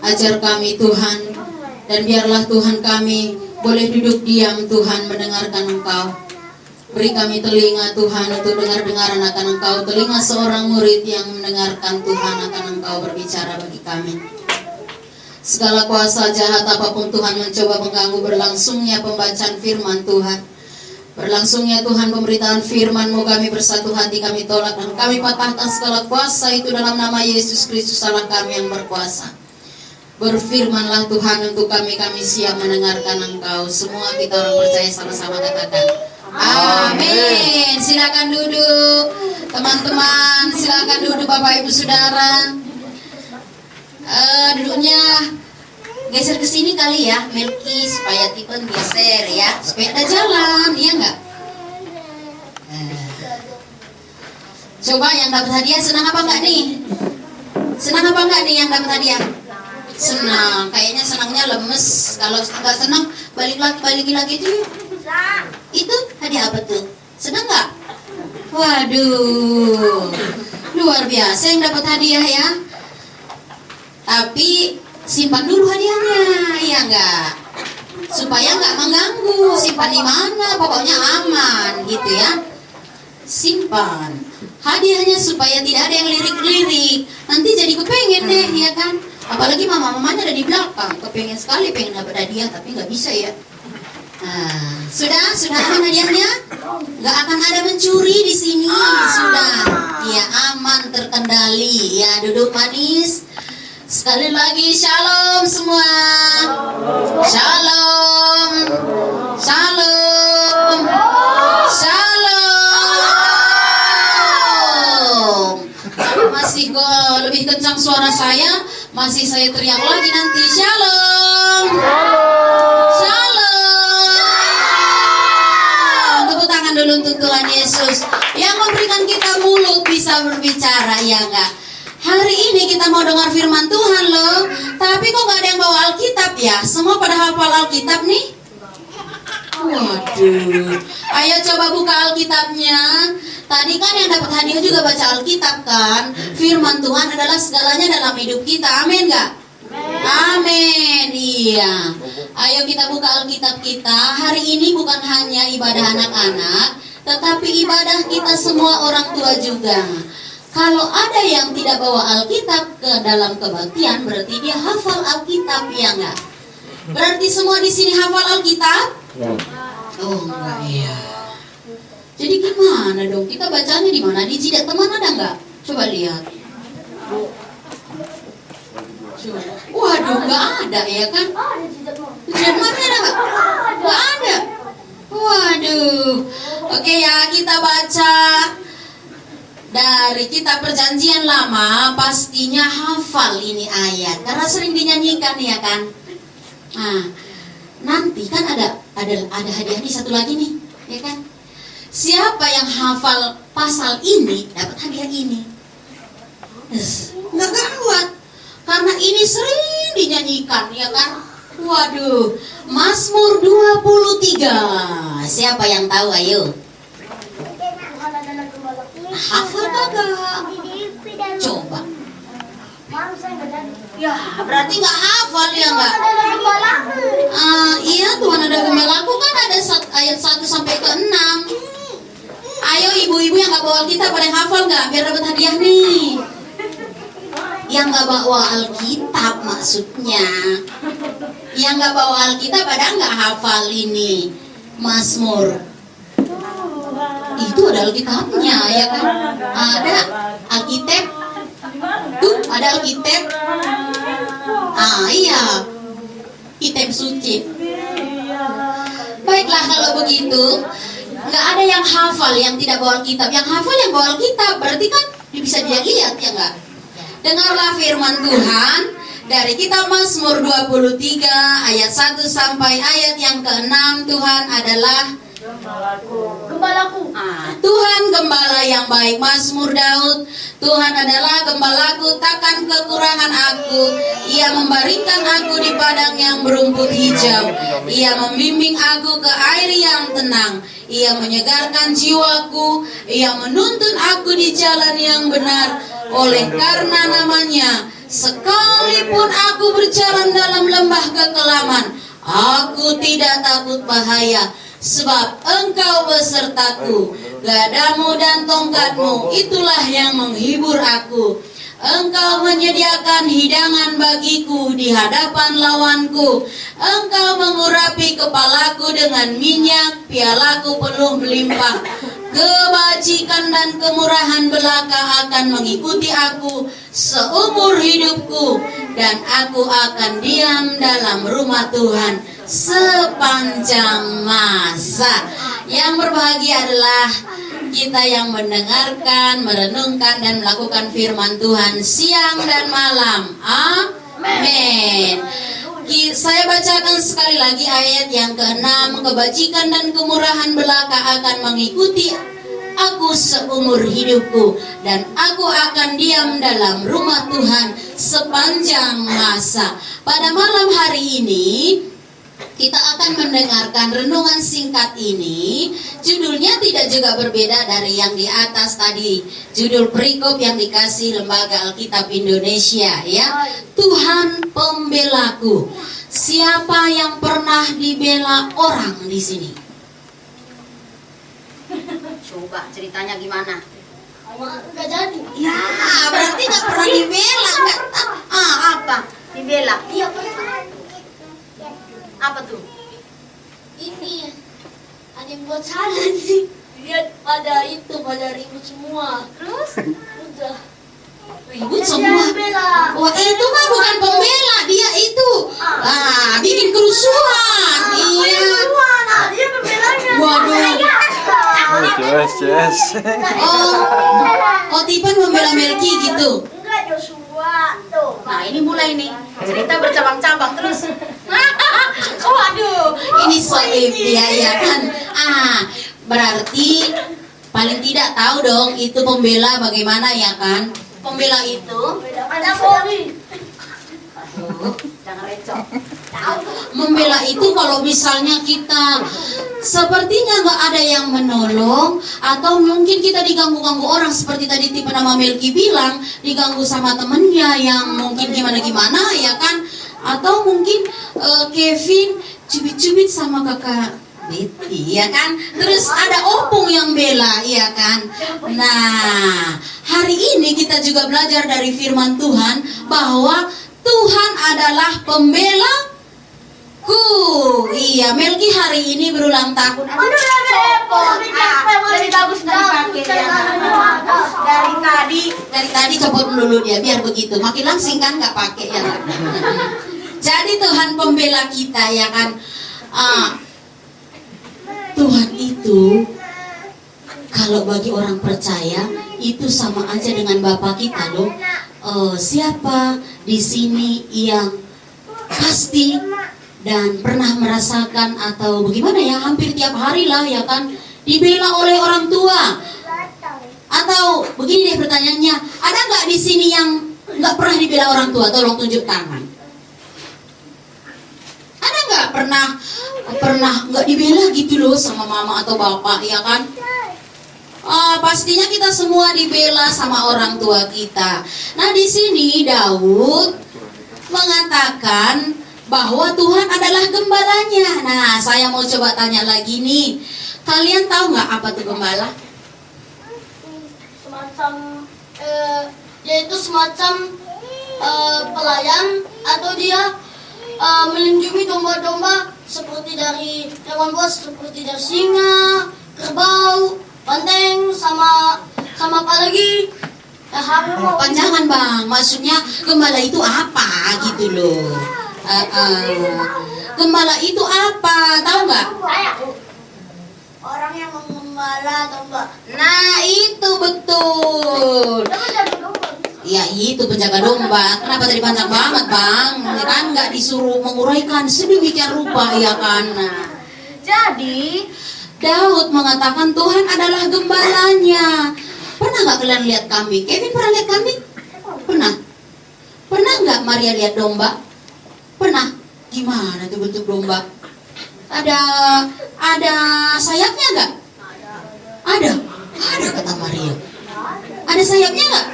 Ajar kami Tuhan, dan biarlah Tuhan kami boleh duduk diam Tuhan mendengarkan Engkau. Beri kami telinga Tuhan untuk dengar-dengaran akan Engkau, telinga seorang murid yang mendengarkan Tuhan akan Engkau berbicara bagi kami. Segala kuasa jahat apapun Tuhan mencoba mengganggu berlangsungnya pembacaan firman Tuhan, berlangsungnya Tuhan pemberitaan firman-Mu, kami bersatu hati kami tolak dan kami patahkan segala kuasa itu dalam nama Yesus Kristus Allah kami yang berkuasa. Berfirmanlah Tuhan untuk kami, kami siap mendengarkan Engkau. Semua kita orang percaya sama-sama katakan amin. Silakan duduk teman-teman, silakan duduk Bapak Ibu Saudara. Duduknya geser ke sini kali ya, Melki, supaya Tipen geser ya, supaya ada jalan, iya enggak? Coba yang dapat hadiah senang apa enggak nih? Senang apa enggak nih yang dapat hadiah? Senang, kayaknya senangnya lemes. Kalau enggak senang, balik lagi itu. Itu hadiah apa tuh? Senang nggak? Waduh, luar biasa yang dapat hadiah ya. Tapi simpan dulu hadiahnya, ya nggak? Supaya nggak mengganggu. Simpan di mana? Pokoknya aman, gitu ya. Simpan hadiahnya supaya tidak ada yang lirik-lirik. Nanti jadi kepengen deh, ya kan? Apalagi mama-mamanya ada di belakang, kepengen sekali pengen dapat hadiah, tapi nggak bisa ya. Nah, sudah aman hadiahnya? Nggak akan ada mencuri di sini, sudah. Ya aman, terkendali. Ya duduk manis. Sekali lagi shalom semua. Shalom. Shalom. Shalom. Kalau masih lebih kencang suara saya, masih saya teriak lagi nanti shalom. Shalom. Dulu untuk Tuhan Yesus yang memberikan kita mulut bisa berbicara, ya enggak? Hari ini kita mau dengar firman Tuhan loh, tapi kok gak ada yang bawa Alkitab ya? Semua pada hafal Alkitab nih? Waduh, ayo coba buka Alkitabnya. Tadi kan yang dapat hadiah juga baca Alkitab kan? Firman Tuhan adalah segalanya dalam hidup kita, amin gak? Amin, iya. Ayo kita buka Alkitab kita. Hari ini bukan hanya ibadah anak-anak, tetapi ibadah kita semua orang tua juga. Kalau ada yang tidak bawa Alkitab ke dalam kebaktian, berarti dia hafal Alkitab, ya enggak? Berarti semua di sini hafal Alkitab? Oh enggak ya. Jadi gimana dong? Kita bacanya di mana? Di jidat teman ada nggak? Coba lihat. Coba. Waduh, nggak ada ya kan? Jidat mami ada nggak? Nggak ada. Waduh. Oke ya, kita baca dari kitab Perjanjian Lama. Pastinya hafal ini ayat karena sering dinyanyikan ya kan. Nah, nanti kan ada hadiah nih satu lagi nih, ya kan? Siapa yang hafal pasal ini dapat hadiah ini. Nggak gawat, karena ini sering dinyanyikan, ya kan? Waduh, Mazmur 23. Siapa yang tahu? Ayo. Hafal kagak? Coba. Ya, berarti nggak hafal ya nggak? Iya, Tuhan ada gembalaku kan ada ayat 1 sampai ke 6. Ayo ibu-ibu yang nggak bawa Alkitab pada yang hafal nggak? Biar dapat hadiah nih. Yang nggak bawa Alkitab maksudnya. Yang nggak bawa Alkitab pada nggak hafal ini Mazmur. Itu ada Alkitabnya ya kan? Ada Alkitab. Tuh ada Alkitab. Iya, kitab suci. Baiklah kalau begitu, nggak ada yang hafal yang tidak bawa Alkitab. Yang hafal yang bawa Alkitab, berarti kan bisa dilihat ya nggak? Dengarlah firman Tuhan dari kitab Mazmur 23 ayat 1 sampai ayat yang ke-6. Tuhan adalah Gembalaku. Tuhan gembala yang baik. Mazmur Daud. Tuhan adalah gembalaku, takkan kekurangan aku. Ia membaringkan aku di padang yang berumput hijau. Ia membimbing aku ke air yang tenang. Ia menyegarkan jiwaku. Ia menuntun aku di jalan yang benar oleh karena namanya. Sekalipun aku berjalan dalam lembah kekelaman, aku tidak takut bahaya. Sebab engkau besertaku, gadamu dan tongkatmu, itulah yang menghibur aku. Engkau menyediakan hidangan bagiku di hadapan lawanku. Engkau mengurapi kepalaku dengan minyak, pialaku penuh melimpah. Kebajikan dan kemurahan belaka akan mengikuti aku seumur hidupku, dan aku akan diam dalam rumah Tuhan sepanjang masa. Yang berbahagia adalah kita yang mendengarkan, merenungkan, dan melakukan firman Tuhan siang dan malam. Amin. Saya bacakan sekali lagi ayat yang ke-6. Kebajikan dan kemurahan belaka akan mengikuti aku seumur hidupku, dan aku akan diam dalam rumah Tuhan sepanjang masa. Pada malam hari ini kita akan mendengarkan renungan singkat ini. Judulnya tidak juga berbeda dari yang di atas tadi. Judul perikop yang dikasih Lembaga Alkitab Indonesia ya. Tuhan pembelaku. Siapa yang pernah dibela orang di sini? Coba ceritanya gimana? Nggak jadi. Ya, berarti nggak pernah dibela. Apa? Dibela? Iya pernah. Apa tuh? Ini ada yang buat salah sih. Lihat pada ribut semua. Terus? Udah. Ribut semua. Wah, itu mah bukan pembela, dia itu bikin kerusuhan. Iya. Dia pembelanya. Waduh. Yes. Oh, Tipan membela Melki gitu. Enggak, Joshua tuh. Nah, ini mulai nih. Cerita bercabang-cabang terus. Waduh, ini soib ya kan. Berarti paling tidak tahu dong itu pembela bagaimana ya kan? Pembela itu Ada Polri. jangan recok. Membela itu kalau misalnya kita sepertinya nggak ada yang menolong, atau mungkin kita diganggu-ganggu orang seperti tadi tipe nama Melki bilang, diganggu sama temennya yang mungkin gimana-gimana ya kan, atau mungkin Kevin cubit-cubit sama kakak Betty ya kan, terus ada Opung yang bela ya kan. Nah, hari ini kita juga belajar dari firman Tuhan bahwa Tuhan adalah pembela Iya, Melki hari ini berulang tahun. Aduh, repot. Lebih bagus nggak dipakai ya. Dari tadi copot dulu dia biar begitu. Makin langsing kan nggak pakai ya. Kan? Jadi Tuhan pembela kita ya kan. Tuhan itu kalau bagi orang percaya itu sama aja dengan Bapa kita loh. Siapa di sini yang pasti dan pernah merasakan atau bagaimana ya, hampir tiap hari lah ya kan dibela oleh orang tua? Atau begini deh pertanyaannya, ada nggak di sini yang nggak pernah dibela orang tua? Tolong tunjuk tangan. Ada nggak pernah nggak dibela gitu loh sama mama atau bapak ya kan? Pastinya kita semua dibela sama orang tua kita. Nah di sini Daud mengatakan bahwa Tuhan adalah gembalanya. Nah saya mau coba tanya lagi nih, kalian tahu nggak apa tuh gembala? Semacam yaitu semacam pelayan atau dia melindungi domba-domba seperti dari hewan buas, seperti dari singa, kerbau, banteng, sama apa lagi? Panjangan bang, maksudnya gembala itu apa gitu loh? Gembala itu apa? Tahu nggak? Orang yang menggembala domba. Nah itu betul. Ya itu penjaga domba. Kenapa tadi panjang banget bang? Ya kan nggak disuruh menguraikan sedemikian rupa ya kan? Nah, jadi Daud mengatakan Tuhan adalah gembalanya. Pernah nggak kalian lihat kambing? Kevin pernah lihat kambing? Pernah. Pernah nggak Maria lihat domba? Pernah. Gimana tuh bentuk domba? Ada sayapnya nggak? Ada kata Maria. Ada sayapnya nggak?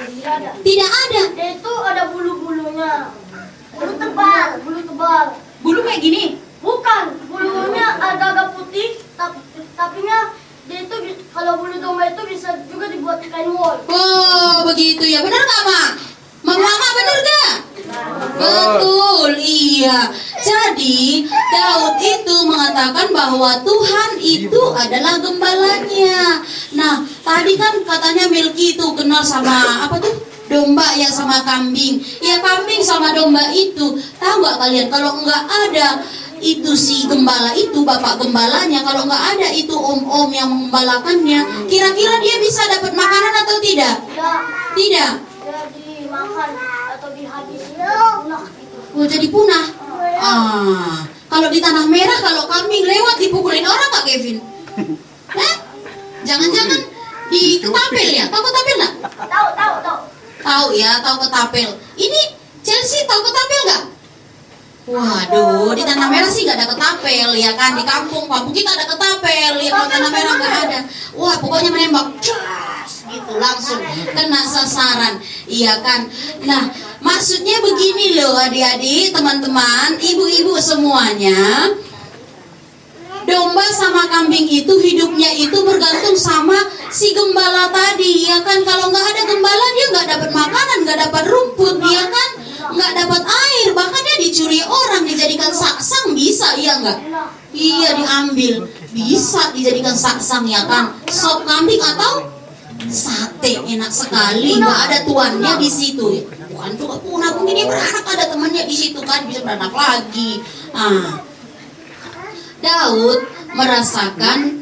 Tidak ada. Itu ada bulu-bulunya. Bulu tebal. Bulu kayak gini. Bukan, bulunya agak-agak putih, tapi dia itu kalau bulu domba itu bisa juga dibuat kain wol. Oh begitu ya, benar nggak mak? Mama benar nggak? Betul, iya. Jadi Daud itu mengatakan bahwa Tuhan itu adalah gembalanya. Nah tadi kan katanya Melki itu kenal sama apa tuh? Domba ya sama kambing. Ya kambing sama domba itu. Tahu nggak kalian kalau nggak ada itu si gembala itu, bapak gembalanya, kalau nggak ada itu om-om yang menggembalakannya, kira-kira dia bisa dapat makanan atau tidak? Tidak. Dia dimakan atau dihabisi, punah gitu. Oh jadi punah. Kalau di tanah merah kalau kambing lewat dipukulin orang nggak Kevin? Jangan-jangan di ketapel ya? Tahu ketapel nggak? Tahu. Tahu ya, tahu ketapel. Ini Chelsea tahu ketapel nggak? Waduh, di tanah merah sih nggak ada ketapel ya kan? Di kampung kita ada ketapel ya, kalau tanah merah nggak ada. Wah pokoknya menembak, gitu langsung kena sasaran, iya kan? Nah maksudnya begini loh adik-adik, teman-teman, ibu-ibu semuanya. Domba sama kambing itu hidupnya itu bergantung sama si gembala tadi ya kan. Kalau nggak ada gembala dia nggak dapat makanan, nggak dapat rumput ya kan, nggak dapat air, bahkan dia dicuri orang dijadikan saksang bisa ya nggak? Iya diambil, bisa dijadikan saksang ya kan. Sop kambing atau sate enak sekali, nggak ada tuannya di situ. Bukan juga punah, mungkin dia beranak ada temannya di situ kan, bisa beranak lagi. Daud merasakan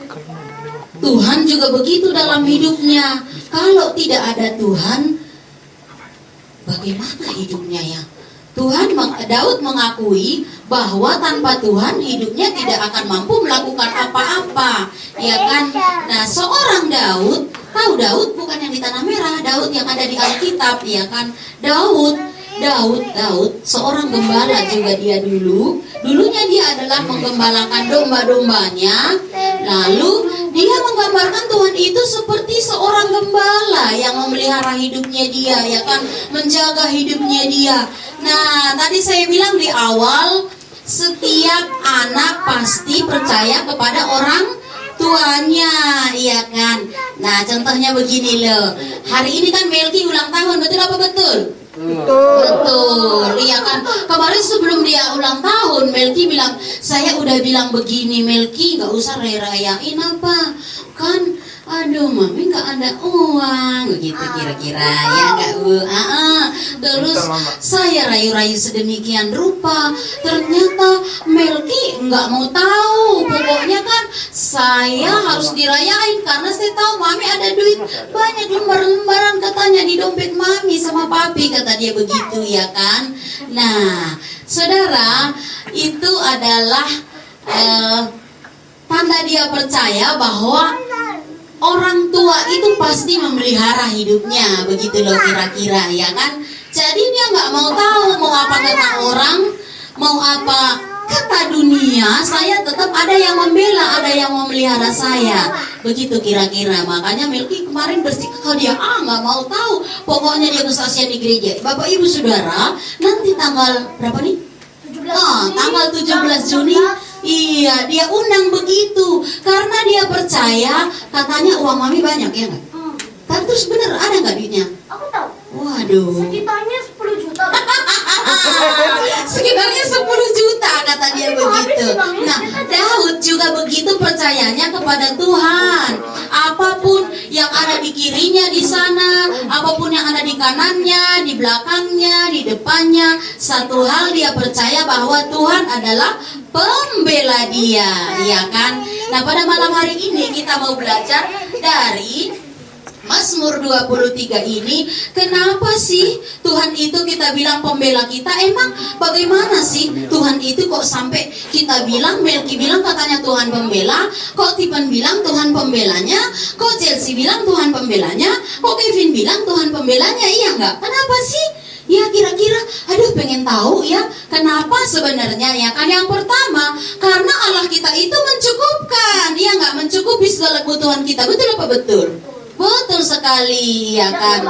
Tuhan juga begitu dalam hidupnya. Kalau tidak ada Tuhan, bagaimana hidupnya ya? Daud mengakui bahwa tanpa Tuhan hidupnya tidak akan mampu melakukan apa-apa, ya kan? Nah, seorang Daud, tahu Daud bukan yang di tanah merah, Daud yang ada di Alkitab, ya kan? Daud, seorang gembala juga dia dulunya dia adalah menggembalakan domba-dombanya. Lalu dia menggambarkan Tuhan itu seperti seorang gembala yang memelihara hidupnya dia, ya kan, menjaga hidupnya dia. Nah, tadi saya bilang di awal, setiap anak pasti percaya kepada orang tuanya, iya kan. Nah, contohnya begini loh. Hari ini kan Melki ulang tahun, betul apa betul? Betul, iya kan. Kemarin sebelum dia ulang tahun, Melki bilang, saya udah bilang begini, Melki nggak usah rayain apa, kan. Aduh, mami nggak ada uang, begitu kira-kira ya nggak bu? Terus saya rayu-rayu sedemikian rupa, ternyata Melki nggak mau tahu. Pokoknya kan saya harus dirayain karena saya tahu mami ada duit banyak lembar-lembaran katanya di dompet mami sama papi, kata dia begitu ya kan. Nah, saudara, itu adalah tanda dia percaya bahwa orang tua itu pasti memelihara hidupnya, begitu loh kira-kira ya kan. Jadi dia nggak mau tahu mau apa kata orang, mau apa kata dunia, saya tetap ada yang membela, ada yang memelihara saya, begitu kira-kira. Makanya Melki kemarin bersikukuh dia nggak mau tahu, pokoknya dia kesaksian di gereja. Bapak Ibu Saudara, nanti tanggal berapa nih? Tanggal 17 Juni. Iya, dia undang begitu karena dia percaya, katanya uang mami banyak ya nggak? Tapi terus bener ada nggak duitnya? Aku tahu. Waduh. Sekitarnya 10 juta. Sekitarnya 10 juta kata dia begitu. Nah, Daud juga begitu percayanya kepada Tuhan. Apapun yang ada di kirinya di sana, apapun yang ada di kanannya, di belakangnya, di depannya, satu hal dia percaya bahwa Tuhan adalah pembela dia, ya kan? Nah, pada malam hari ini kita mau belajar dari Mazmur 23 ini. Kenapa sih Tuhan itu kita bilang pembela kita? Emang bagaimana sih Tuhan itu kok sampai kita bilang, Melki bilang katanya Tuhan pembela, kok Tipen bilang Tuhan pembelanya, kok Chelsea bilang Tuhan pembelanya, kok Kevin bilang Tuhan pembelanya, iya enggak? Kenapa sih? Ya kira-kira, aduh pengen tahu ya kenapa sebenarnya ya kan. Yang pertama, karena Allah kita itu mencukupkan. Dia nggak mencukupi segala kebutuhan kita, betul apa betul? Betul sekali ya kan.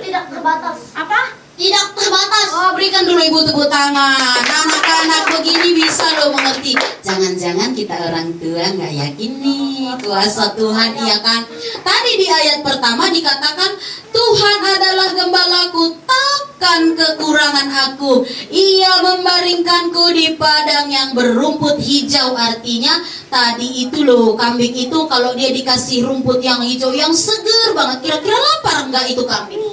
Tidak terbatas. Apa? Tidak terbatas. Oh, berikan dulu ibu tepuk tangan. Anak-anak begini bisa loh mengerti. Jangan-jangan kita orang tua nggak yakin nih kuasa Tuhan, iya kan? Tadi di ayat pertama dikatakan Tuhan adalah gembalaku, takkan kekurangan aku. Ia membaringkanku di padang yang berumput hijau. Artinya tadi itu loh, kambing itu kalau dia dikasih rumput yang hijau yang seger banget, kira-kira lapar nggak itu kambing?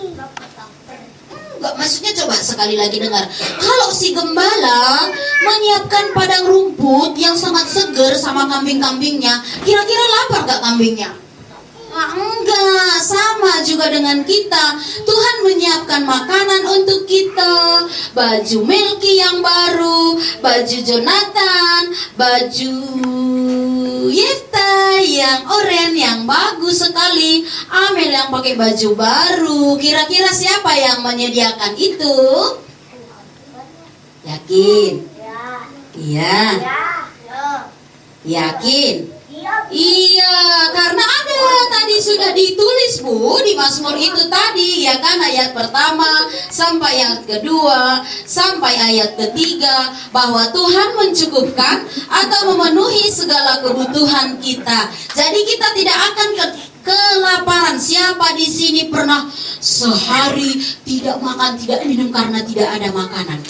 Enggak, maksudnya coba sekali lagi dengar. Kalau si gembala menyiapkan padang rumput yang sangat seger sama kambing-kambingnya, kira-kira lapar gak kambingnya? Nah, enggak, sama juga dengan kita. Tuhan menyiapkan makanan untuk kita. Baju Melki yang baru, baju Jonathan, baju Yefta yang oranye yang bagus sekali, Amel yang pakai baju baru. Kira-kira siapa yang menyediakan itu? Yakin? Iya. Yakin? Iya, karena ada tadi sudah ditulis Bu di Mazmur itu tadi ya kan, ayat pertama sampai ayat kedua sampai ayat ketiga bahwa Tuhan mencukupkan atau memenuhi segala kebutuhan kita. Jadi kita tidak akan kelaparan. Siapa di sini pernah sehari tidak makan, tidak minum karena tidak ada makanan?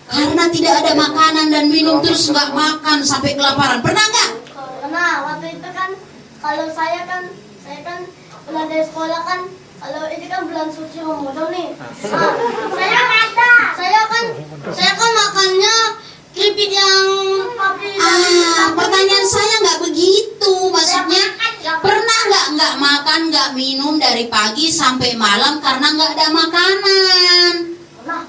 Karena tidak ada makanan dan minum terus nggak makan sampai kelaparan. Pernah nggak? Nah, waktu itu kan kalau saya kan pulang dari sekolah kan, kalau ini kan bulan suci Ramadan nih. Saya kan makannya keripik yang Pertanyaan saya nggak begitu. Maksudnya pernah nggak makan, nggak minum dari pagi sampai malam karena nggak ada makanan? Nah,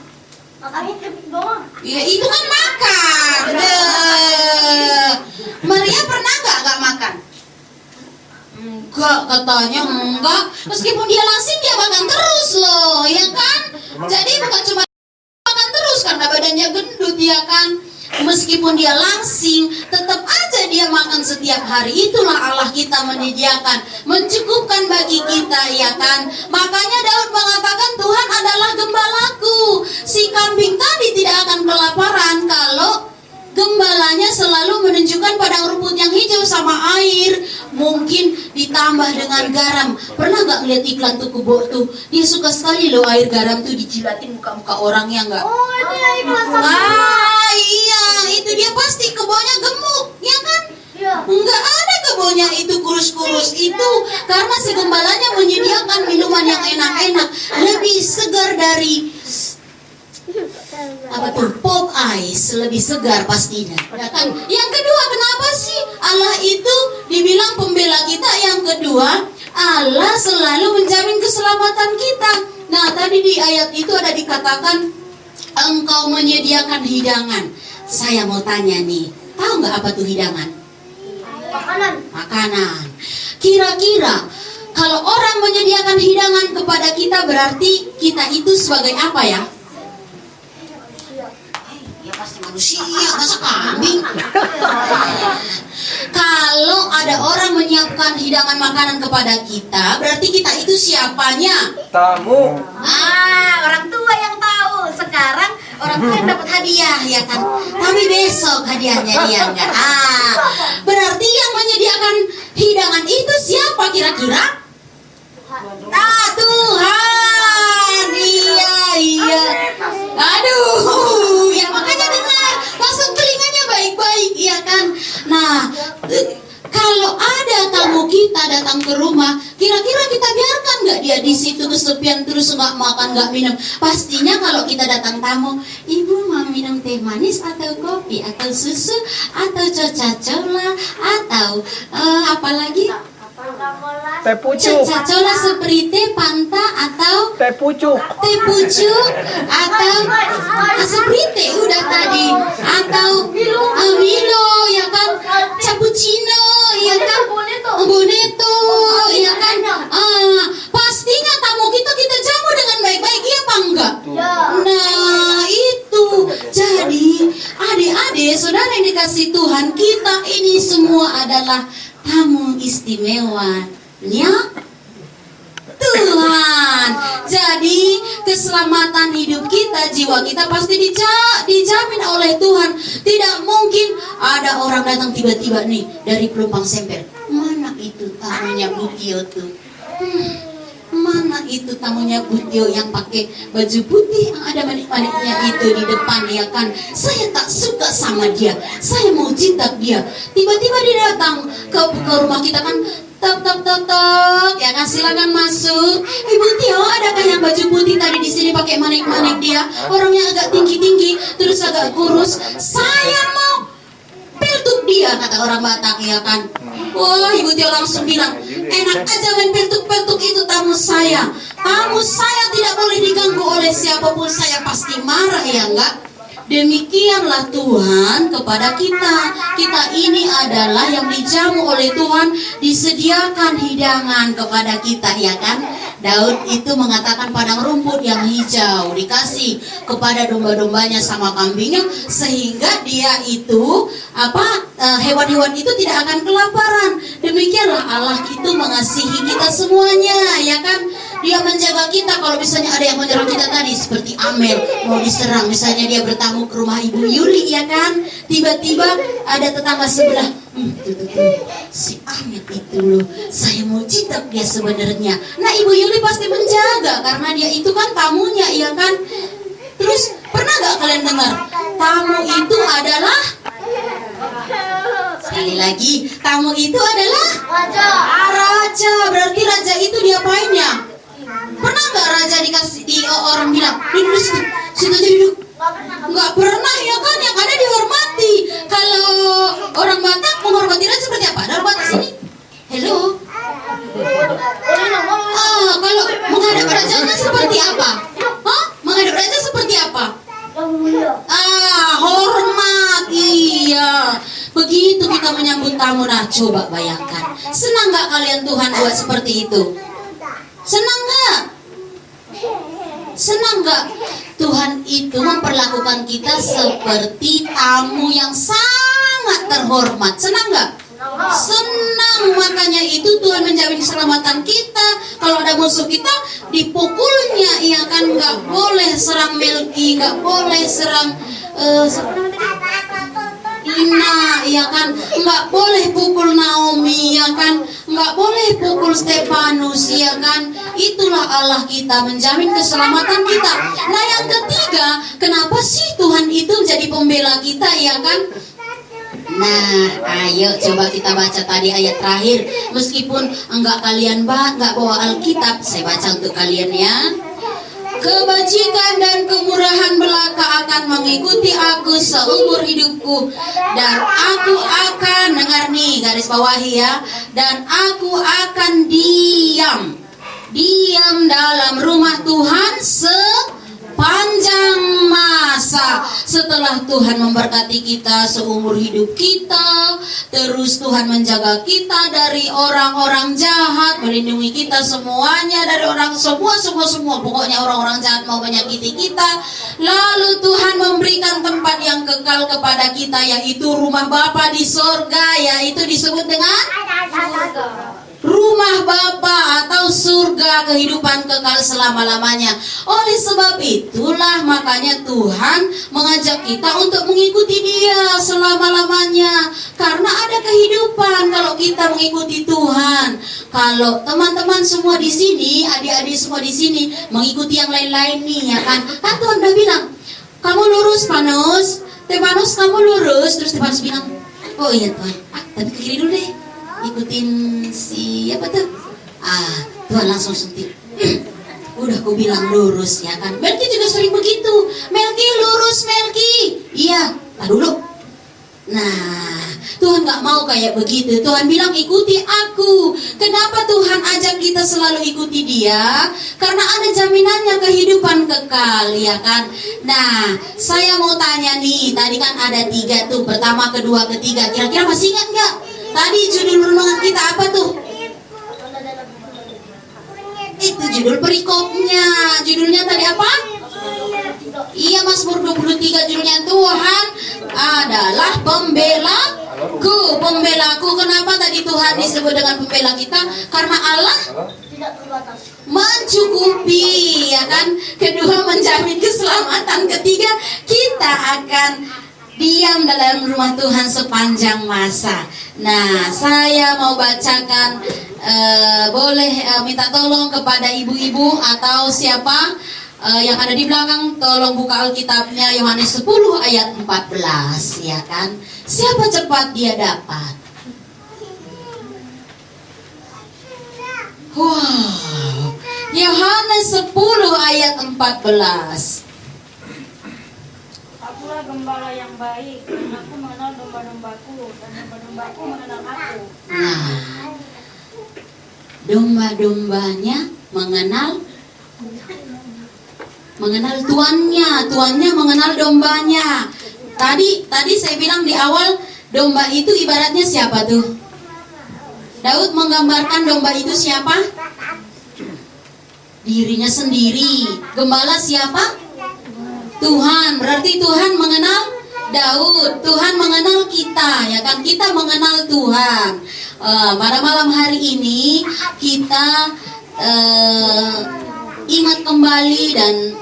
makannya keripik doang. Ya itu kan makan. Maria pernah nggak makan? Enggak, katanya enggak. Meskipun dia langsing dia makan terus loh, ya kan? Jadi bukan cuma makan terus karena badannya gendut, ya kan? Meskipun dia langsing, tetap aja dia makan setiap hari. Itulah Allah kita menyediakan, mencukupkan bagi kita, ya kan? Makanya Daud mengatakan Tuhan adalah gembalaku. Si kambing tadi tidak akan kelaparan kalau gembalanya selalu menunjukkan padang rumput yang hijau sama air. mungkin ditambah dengan garam. Pernah nggak ngeliat iklan tuh kebo tuh? Dia suka sekali loh air garam tuh dijilatin muka-muka orang, ya nggak? Oh, itu yang iklan sama. Ah iya, itu dia pasti kebonya gemuk, ya kan? Iya. Enggak ada kebonya itu kurus-kurus itu, karena si gembalanya menyediakan minuman yang enak-enak, lebih segar dari apa tuh, pop ice, lebih segar pastinya, ya kan? Yang kedua, kenapa sih Allah itu dibilang pembela kita? Yang kedua, Allah selalu menjamin keselamatan kita. Nah, tadi di ayat itu ada dikatakan engkau menyediakan hidangan. Saya mau tanya nih, tahu nggak apa tuh hidangan? Makanan. Kira-kira kalau orang menyediakan hidangan kepada kita, berarti kita itu sebagai apa ya? Ya pasti manusia, masa kambing. Kalau ada orang menyiapkan hidangan makanan kepada kita, berarti kita itu siapanya? Tamu. Orang tua yang tahu. Sekarang orang tua yang dapat hadiah, ya kan? Tapi besok hadiahnya dia enggak. Berarti yang menyediakan hidangan itu siapa kira-kira? Tuhan. Iya. Aduh, ya makanya dengar, masuk telinganya baik-baik, ya kan? Nah, kalau ada tamu kita datang ke rumah, kira-kira kita biarkan nggak dia di situ kesepian terus nggak makan nggak minum? Pastinya kalau kita datang tamu, ibu mau minum teh manis atau kopi atau susu atau coca-cola atau apalagi? Teh pucuk. Coca-cola, Sprite, Fanta atau Teh pucuk. teh pucuk atau Sprite udah tadi, atau Milo, ya kan? Cappuccino, ya kan? Bonito, ya kan? Pastinya tamu kita jamu dengan baik-baik, iya apa enggak? Nah itu, jadi adik-adik, saudara yang dikasih Tuhan, kita ini semua adalah tamu istimewa, ya Tuhan. Jadi keselamatan hidup kita, jiwa kita pasti dijamin oleh Tuhan. Tidak mungkin ada orang datang tiba-tiba nih dari Pelumpang Semper. Mana itu tamunya Butio tuh? Mana itu tamunya Butio yang pakai baju putih yang ada manik-maniknya itu di depan, ya kan? Saya tak suka sama dia, saya mau jitak dia. Tiba-tiba dia datang ke rumah kita kan, tok, ya kan, silakan masuk. Ibu Tio, adakah yang baju putih tadi di sini pakai manik-manik dia? Orangnya agak tinggi-tinggi, terus agak kurus. Saya mau piltuk dia, kata orang Batak, ya kan? Wah, Ibu Tio langsung bilang, enak aja main piltuk-piltuk, itu tamu saya. Tamu saya tidak boleh diganggu oleh siapapun, saya pasti marah, ya enggak? Demikianlah Tuhan kepada kita. Kita ini adalah yang dijamu oleh Tuhan, disediakan hidangan kepada kita, ya kan? Daud itu mengatakan padang rumput yang hijau dikasih kepada domba-dombanya sama kambingnya, sehingga dia itu hewan-hewan itu tidak akan kelaparan. Demikianlah Allah itu mengasihi kita semuanya, ya kan? Dia menjaga kita. Kalau misalnya ada yang menyerang kita tadi, seperti Amel mau diserang, misalnya dia bertamu ke rumah Ibu Yuli, ya kan? Tiba-tiba ada tetangga sebelah, si Amel itu loh, saya mau jitak dia sebenarnya. Nah, Ibu Yuli pasti menjaga karena dia itu kan tamunya, ya kan? Terus pernah gak kalian dengar tamu itu adalah, sekali lagi, tamu itu adalah raja. Berarti raja itu diapainnya? Pernah gak raja dikasih orang bilang duduk situ aja duduk? Nggak pernah, ya kan? Yang ada dihormati. Kalau orang Batak menghormati raja seperti apa? Ada orang Batak sini? Hello. Kalau menghadap rajanya seperti apa? Menghadap raja seperti apa? Hormat. Iya. Begitu kita menyambut tamu. Nah, coba bayangkan. Senang nggak kalian Tuhan buat seperti itu? Senang nggak? Senang nggak? Tuhan itu memperlakukan kita seperti tamu yang sangat terhormat. Senang nggak? Senang. Makanya itu Tuhan menjamin keselamatan kita. Kalau ada musuh kita, dipukulnya, ya kan? Nggak boleh serang Melki, nggak boleh serang Ina, ya kan? Nggak boleh pukul Naomi, ya kan? nggak boleh pukul Stefanus, ya kan? Itulah Allah kita, menjamin keselamatan kita. Nah yang ketiga, kenapa sih Tuhan itu menjadi pembela kita, ya kan? Nah, ayo coba kita baca tadi ayat terakhir. Meskipun enggak kalian enggak bawa Alkitab, saya baca untuk kalian ya. Kebajikan dan kemurahan belaka akan mengikuti aku seumur hidupku, dan aku akan, dengar nih garis bawahi ya, dan aku akan diam dalam rumah Tuhan sepanjang masa. Setelah Tuhan memberkati kita seumur hidup kita, terus Tuhan menjaga kita dari orang-orang jahat, melindungi kita semuanya dari orang semua, pokoknya orang-orang jahat mau menyakiti kita. Lalu Tuhan memberikan tempat yang kekal kepada kita, yaitu rumah Bapa di sorga, yaitu disebut dengan rumah Bapa atau surga, kehidupan kekal selama-lamanya. Oleh sebab itulah makanya Tuhan mengajak kita untuk mengikuti Dia selama-lamanya, karena ada kehidupan kalau kita mengikuti Tuhan. Kalau teman-teman semua di sini, adik-adik semua di sini mengikuti yang lain-lain nih, ya kan? Kan Tuhan udah bilang, kamu lurus Stefanus, kamu lurus. Terus Stefanus bilang, oh iya Tuhan, tapi ke kiri dulu deh, ikutin siapa tuh? Tuhan langsung sentil. Udah aku bilang lurus, ya kan? Melki juga sering begitu. Melki lurus, Melki. Iya, dulu. Nah, Tuhan gak mau kayak begitu. Tuhan bilang ikuti aku. Kenapa Tuhan ajak kita selalu ikuti Dia? Karena ada jaminannya kehidupan kekal, ya kan? Nah, saya mau tanya nih, tadi kan ada 3 tuh, pertama, kedua, ketiga. Kira-kira masih ingat gak? Tadi judul renungan kita apa tuh? Itu judul perikopnya. Judulnya tadi apa? Iya, Mazmur 23 judulnya, Tuhan adalah pembelaku. Pembelaku, kenapa tadi Tuhan disebut dengan pembela kita? Karena Allah mencukupi, ya kan? Kedua, menjamin keselamatan. Ketiga, kita akan diam dalam rumah Tuhan sepanjang masa. Nah, saya mau bacakan, boleh minta tolong kepada ibu-ibu atau siapa yang ada di belakang, tolong buka Alkitabnya, Yohanes 10 ayat 14, ya kan? Siapa cepat dia dapat? Wow, Yohanes 10 ayat 14. Akulah gembala yang baik, dan aku mengenal domba-dombaku, dan domba-dombaku mengenal aku. Nah, domba-dombanya mengenal tuannya mengenal dombanya. Tadi saya bilang di awal, domba itu ibaratnya siapa tuh? Daud menggambarkan domba itu siapa? Dirinya sendiri. Gembala siapa? Tuhan. Berarti Tuhan mengenal Daud, Tuhan mengenal kita, ya kan? Kita mengenal Tuhan. Pada malam hari ini kita ingat kembali dan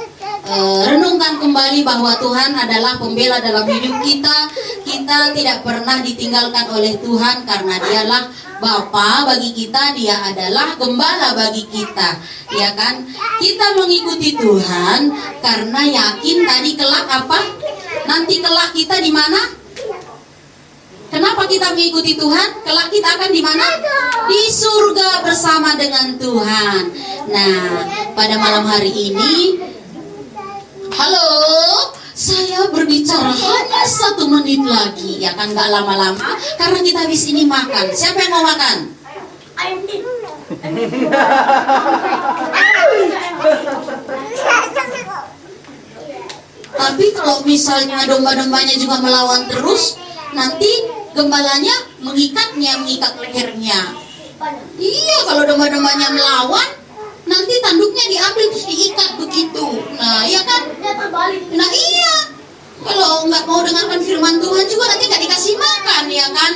renungkan kembali bahwa Tuhan adalah pembela dalam hidup kita. Kita tidak pernah ditinggalkan oleh Tuhan karena Dialah Bapa bagi kita, Dia adalah gembala bagi kita, ya kan? Kita mengikuti Tuhan karena yakin tadi kelak apa? Nanti kelak kita di mana? Kenapa kita mengikuti Tuhan? Kelak kita akan di mana? Di surga bersama dengan Tuhan. Nah, pada malam hari ini, halo, saya berbicara hanya 1 menit lagi, ya kan, gak lama-lama, karena kita habis ini makan. Siapa yang mau makan? Tapi kalau misalnya domba-dombanya juga melawan terus, nanti gembalanya mengikat lehernya. Iya, kalau domba-dombanya melawan, nanti tanduknya diambil terus diikat begitu. Nah, iya kan? Nah, iya. Kalau nggak mau dengarkan firman Tuhan juga nanti nggak dikasih makan, ya kan?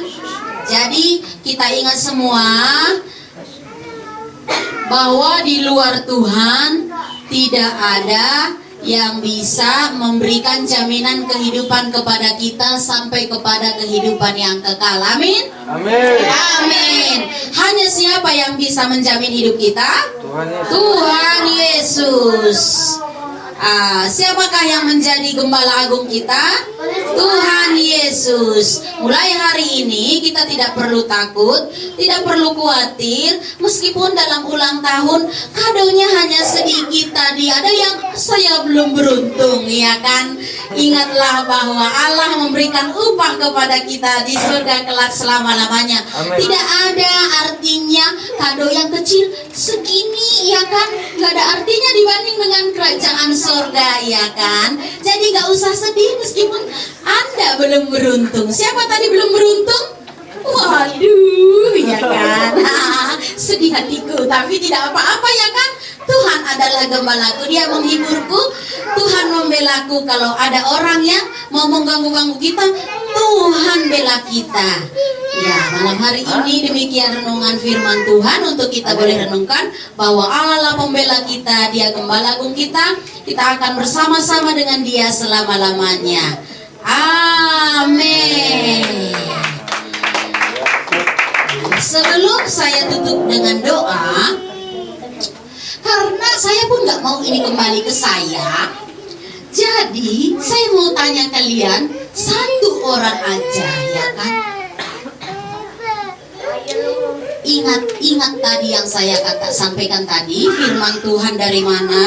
Jadi kita ingat semua bahwa di luar Tuhan tidak ada yang bisa memberikan jaminan kehidupan kepada kita sampai kepada kehidupan yang kekal. Amin. Amin. Amin. Hanya siapa yang bisa menjamin hidup kita? Tuhan Yesus. Siapakah yang menjadi gembala agung kita? Tuhan Yesus. Mulai hari ini kita tidak perlu takut, tidak perlu khawatir. Meskipun dalam ulang tahun kadonya hanya sedikit tadi, ada yang saya belum beruntung, ya kan? Ingatlah bahwa Allah memberikan upah kepada kita di surga kelak selama-lamanya. Tidak ada artinya kado yang kecil segini, ya kan? Gak ada artinya dibanding dengan kerajaan surga, ya kan? Jadi gak usah sedih meskipun Anda belum beruntung. Siapa tadi belum beruntung? Waduh, ya kan? Sedih hatiku, tapi tidak apa-apa, ya kan? Tuhan adalah gembalaku, Dia menghiburku, Tuhan membelaku. Kalau ada orang yang mau mengganggu-ganggu kita, Tuhan bela kita. Ya, malam hari ini demikian renungan firman Tuhan untuk kita boleh renungkan bahwa Allah pembela kita, Dia gembala agung kita. Kita akan bersama-sama dengan Dia selama-lamanya. Amin. Sebelum saya tutup dengan doa, karena saya pun nggak mau ini kembali ke saya, jadi saya mau tanya kalian satu orang aja, ya kan? Ingat tadi yang saya sampaikan tadi, firman Tuhan dari mana?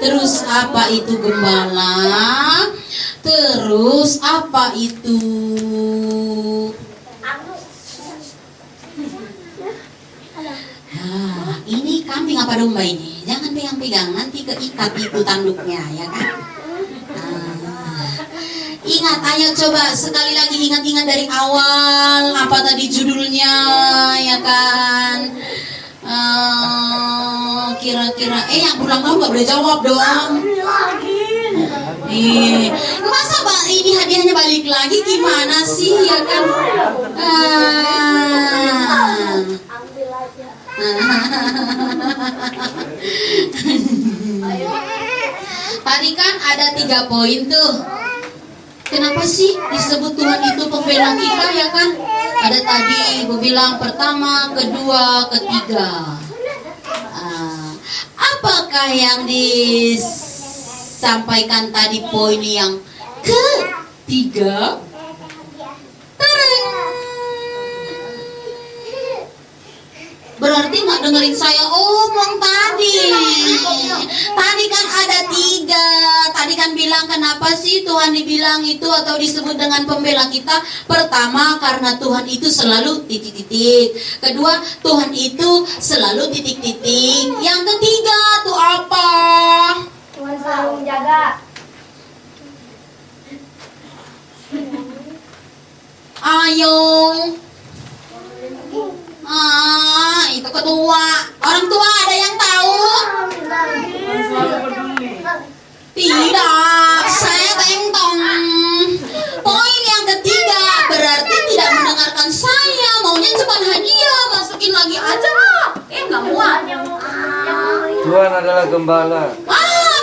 Terus apa itu gembala? Terus apa itu? Ini kambing apa domba ini? Jangan pegang-pegang, nanti keikat itu tanduknya, ya kan? Ingat, ayo coba sekali lagi ingat-ingat dari awal apa tadi judulnya, ya kan? Kira-kira, yang pulang tahun nggak boleh jawab dong. Masa ini hadiahnya balik lagi gimana sih, ya kan? Tadi kan ada 3 poin tuh. Kenapa sih disebut Tuhan itu pembela kita, ya kan? Ada tadi gue bilang pertama, kedua, ketiga. Apakah yang disampaikan tadi poin yang ketiga? Berarti nggak dengerin saya omong tadi. Tadi kan ada 3. Tadi kan bilang kenapa sih Tuhan dibilang itu atau disebut dengan pembela kita. Pertama, karena Tuhan itu selalu titik-titik. Kedua, Tuhan itu selalu titik-titik. Yang ketiga tuh apa? Tuhan selalu menjaga. Ayo. Itu kedua. Orang tua ada yang tahu? Tidak, saya tentang. Poin yang ketiga berarti tidak mendengarkan saya. Maunya cuma hadiah, masukin lagi aja. Nggak muat. Tuhan adalah gembala.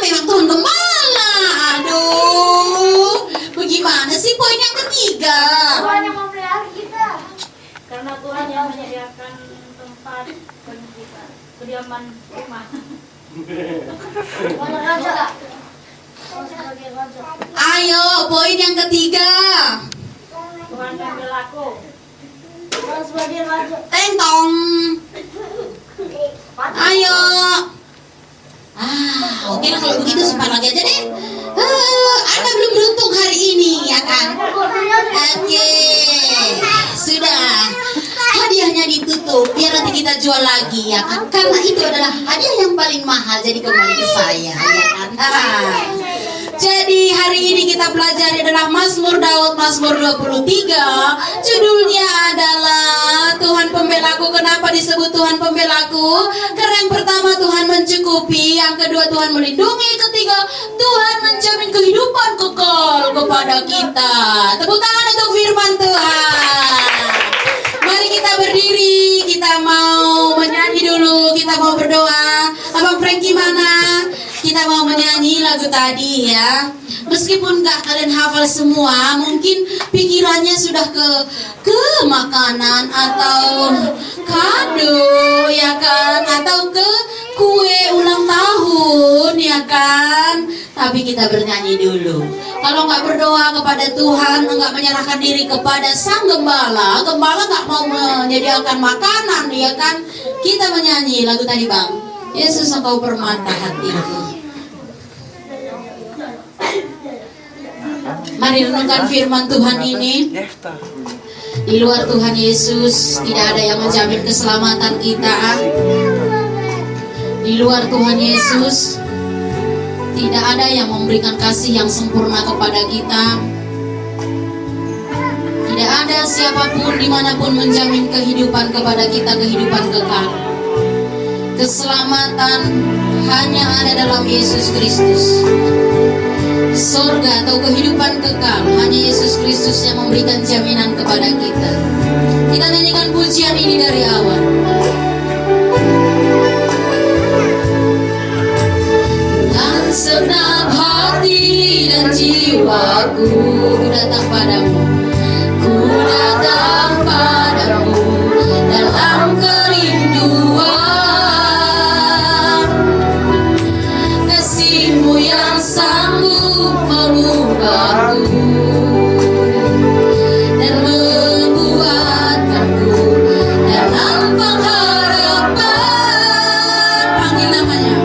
Memang Tuhan gembala. Aduh, bagaimana sih poin yang ketiga? Tuhan yang memelihara kita. Karena Tuhan yang menyediakan tempat bagi kita, kediaman rumah. Tuhan raja. Tuhan sebagai raja. Ayo, poin yang ketiga. Tuhan membelaku. Tuhan sebagai raja. Tentong. Ayo. Oke lah kalau begitu simpan lagi aja deh. Anda belum beruntung hari ini, ya kan? Oke, sudah. Hadiahnya ditutup biar nanti kita jual lagi, ya kan? Karena itu adalah hadiah yang paling mahal, jadi kembali ke saya, ya kan? Jadi hari ini kita pelajari adalah Mazmur Daud, Mazmur 23. Judulnya adalah Tuhan Pembelaku. Kenapa disebut Tuhan Pembelaku? Karena yang pertama Tuhan mencukupi, yang kedua Tuhan melindungi, ketiga Tuhan menjamin kehidupan kekal kepada kita. Tepuk tangan untuk firman Tuhan. Mari kita berdiri, kita mau menyanyi dulu, kita mau berdoa. Abang Franky mana? Kita mau menyanyi lagu tadi, ya. Meskipun nggak kalian hafal semua, mungkin pikirannya sudah ke makanan atau kado ya kan, atau ke kue ulang tahun ya kan. Tapi kita bernyanyi dulu. Kalau nggak berdoa kepada Tuhan, nggak menyerahkan diri kepada Sang Gembala, Gembala nggak mau menyediakan makanan ya kan. Kita menyanyi lagu tadi Bang, Yesus Engkau permata hatiku. Mari renungkan firman Tuhan ini. Di luar Tuhan Yesus tidak ada yang menjamin keselamatan kita. Di luar Tuhan Yesus tidak ada yang memberikan kasih yang sempurna kepada kita. Tidak ada siapapun dimanapun menjamin kehidupan kepada kita, kehidupan kekal. Keselamatan hanya ada dalam Yesus Kristus. Surga atau kehidupan kekal hanya Yesus Kristus yang memberikan jaminan kepada kita. Kita nyanyikan pujian ini dari awal. Dengan segenap hati dan jiwaku datang padamu, ku datang padamu dalam kerinduan. Kasih-Mu yang sanggup mengubahku dan membuatkanku dalam pengharapan. Panggil namanya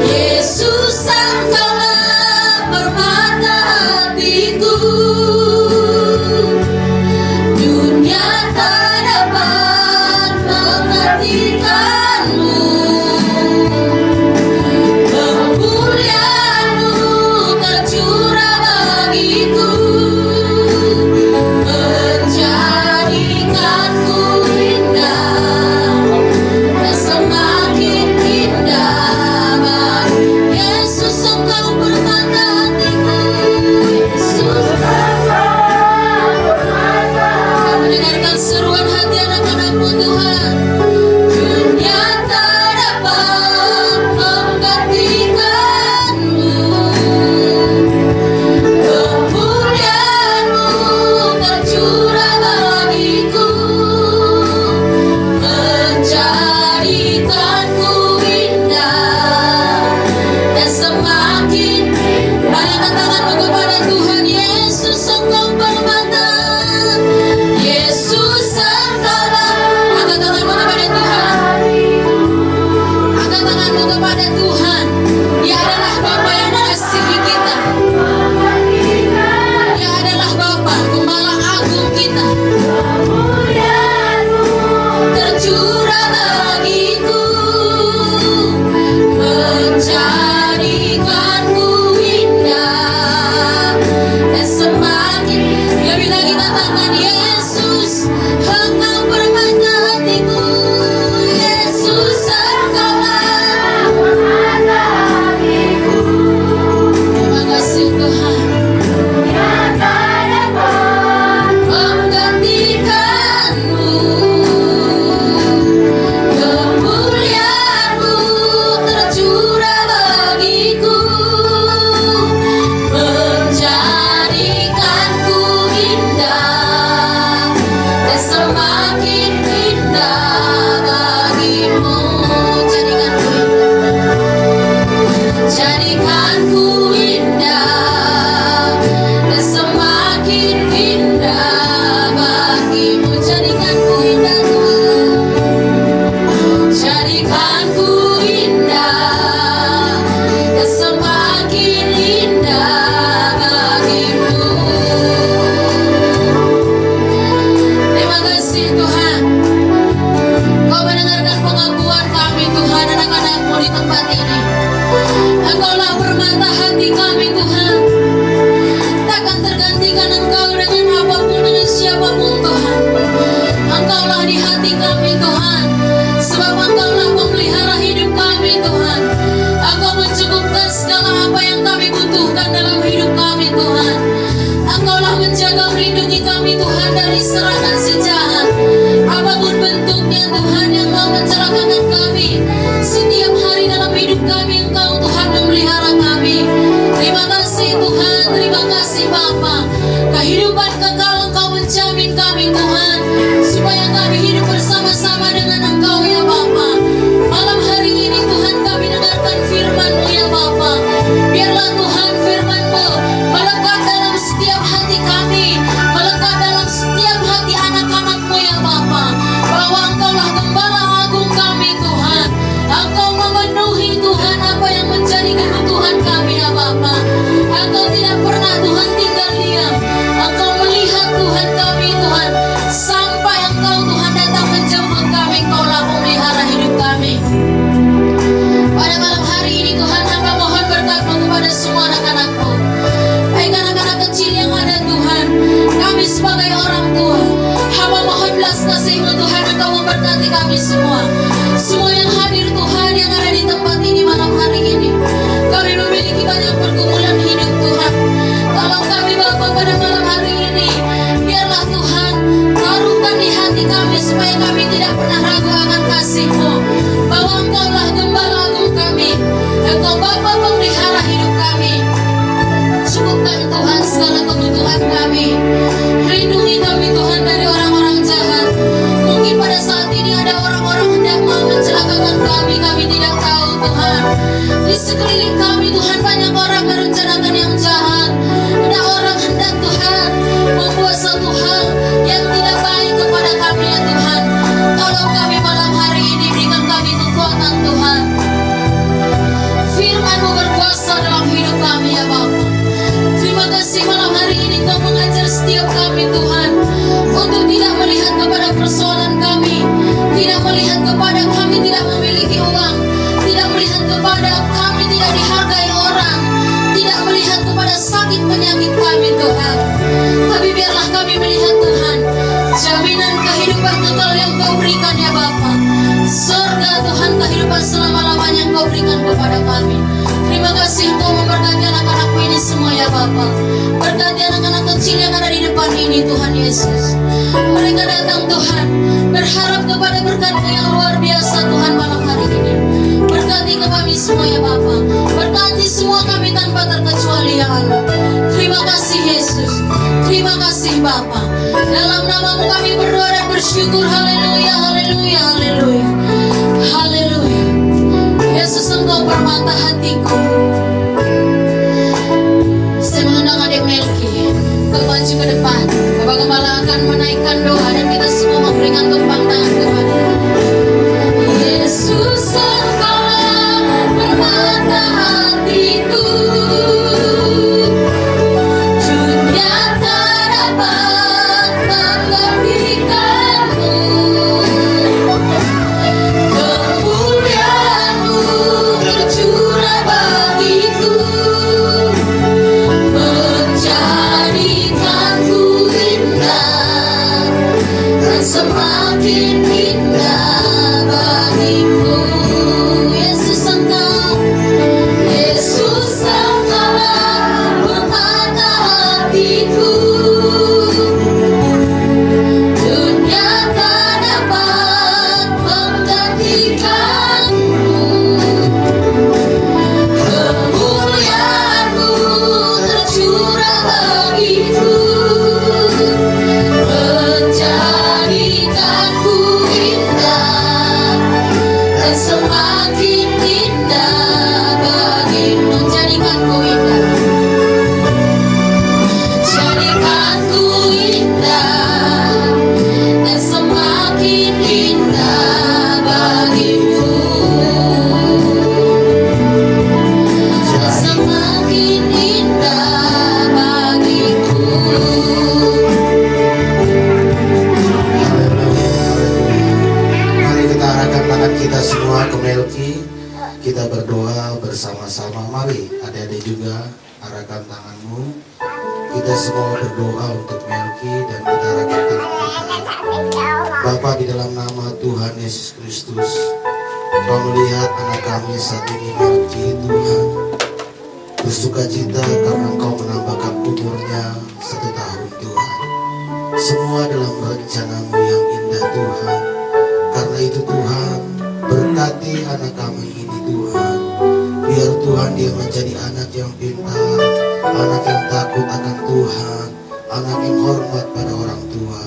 Yesus, Engkaulah permata hatiku. Dunia tak dapat mengertikanmu. Kemuliaan-Mu tercurah bagiku, menjadikanku indah dan semakin indah. Yesus, Engkau permata hatiku. Yesus, kami dengarkan seruan hati anak-anak-Mu Tuhan. Dunia tak dapat menggantikanmu. Kemuliaan-Mu tercurah bagiku, menjadikanku indah dan semakin. Bayangkan tanganmu kepada Tuhan. Yesus, Engkau permata. Yesus, Engkaulah. Angkat tanganmu kepada Tuhan. Angkat tanganmu kepada Tuhan. Dia adalah Bapa yang mengasihi kita. Dia adalah Bapa, Gembala Agung kita. Tercurah bagiku, menjadikanku indah dan semakin. Lebih lagi katakan Yesus, Engkau permata hatiku. Yesus, Engkaulah permata hatiku. Terima kasih Tuhan. Menggantikanmu. Kemuliaan-Mu tercurah bagiku, menjadikanku indah dan semakin indah bagimu. Jadikanku indah dan semakin indah bagimu. Jadikanku indah Tuhan. Jadikanku indah dan semakin indah bagimu. Terima kasih Tuhan. Kau mendengarkan pengakuan kami Tuhan, anak-anak-Mu di tempat ini. Engkaulah permata hati kami Tuhan. Takkan tergantikan Engkau dengan apapun, dengan siapapun Tuhan. Engkaulah di hati kami Tuhan. Sebab Engkaulah pemelihara hidup kami Tuhan. Engkau mencukupkan segala apa yang kami butuhkan dalam hidup kami Tuhan. Engkaulah menjaga melindungi kami Tuhan dari serangan si jahat. Apapun bentuknya Tuhan yang mau mencelakakan kami, setiap hari dalam hidup kami Engkau Tuhan memelihara kami. Terima kasih Tuhan. Terima Tuhan Engkau memberkati kami semua. Semua yang hadir Tuhan, yang ada di tempat ini malam hari ini. Kami memiliki banyak pergumulan hidup Tuhan. Tolong kami Bapa pada malam hari ini. Biarlah Tuhan taruhkan di hati kami supaya kami tidak pernah ragu akan kasih-Mu. Bahwa Engkau-lah Gembala Agung kami. Engkau Bapa pemelihara hidup kami. Cukupkan Tuhan segala kebutuhan kami. Lindungi kami Tuhan dari orang-orang jahat. Mungkin pada saat ini ada orang-orang hendak mau mencelakakan kami. Kami tidak tahu Tuhan. Di sekeliling kami Tuhan banyak orang merencanakan yang jahat. Ada orang hendak Tuhan membuat satu hal yang tidak baik kepada kami ya Tuhan. Tolong kami malam hari ini, berikan kami kekuatan Tuhan. Firman-Mu berkuasa dalam hidup kami ya Bapa. Terima kasih malam hari ini Kau mengajar setiap kami Tuhan, untuk tidak melihat kepada persoalan kami, tidak melihat kepada kami tidak memiliki uang, tidak melihat kepada kami tidak dihargai orang, tidak melihat kepada sakit penyakit kami Tuhan. Tapi biarlah kami melihat Tuhan, jaminan kehidupan kekal yang Kau berikan ya Bapa. Surga Tuhan, kehidupan selama-lamanya yang Kau berikan kepada kami. Terima kasih Engkau memberkati anak-anakku ini semua ya Bapa. Berkati anak-anak kecil yang ada di depan ini Tuhan Yesus. Mereka datang Tuhan, berharap kepada berkat-Mu yang luar biasa Tuhan malam hari ini. Berkati kami semua ya Bapa. Berkati semua kami tanpa terkecuali ya Allah. Terima kasih Yesus. Terima kasih Bapa. Dalam nama-Mu kami berdoa dan bersyukur. Haleluya, haleluya, haleluya. Haleluya. Yesus Engkau permata hatiku. Saya mengundang adik Melki untuk maju ke depan. Bapak Gembala akan menaikkan doa dan kita semua memberikan tumpang tangan kepada Yesus. Engkaulah permata hatiku. Dunia tak dapat menggantikan-Mu. Kemuliaan-Mu tercurah bagiku, menjadikanku indah dan semakin indah bagimu. Yesus Engkau, Yesus Engkaulah permata hatiku. Dunia tak dapat menggantikan-Mu. Kemuliaan-Mu tercurah bagiku, menjadikanku indah dan semakin indah bagimu. Menjadikanku indah, jadikanku indah dan semakin indah bagimu, dan semakin indah bagiku. Mari kita arahkan tangan kita semua ke Melki. Kita berdoa bersama-sama. Mari adik-adik juga arahkan tanganmu. Kita semua berdoa untuk Melki dan kita arahkan tangan kita. Bapa, di dalam nama Tuhan Yesus Kristus, Kau melihat anak kami saat ini Melki Tuhan. Bersukacita karena Engkau menambahkan umurnya 1 tahun Tuhan. Semua dalam rencana-Mu yang indah Tuhan. Karena itu Tuhan, berkati anak kami ini Tuhan. Biar Tuhan dia menjadi anak yang pintar, anak yang takut akan Tuhan, anak yang hormat pada orang tua.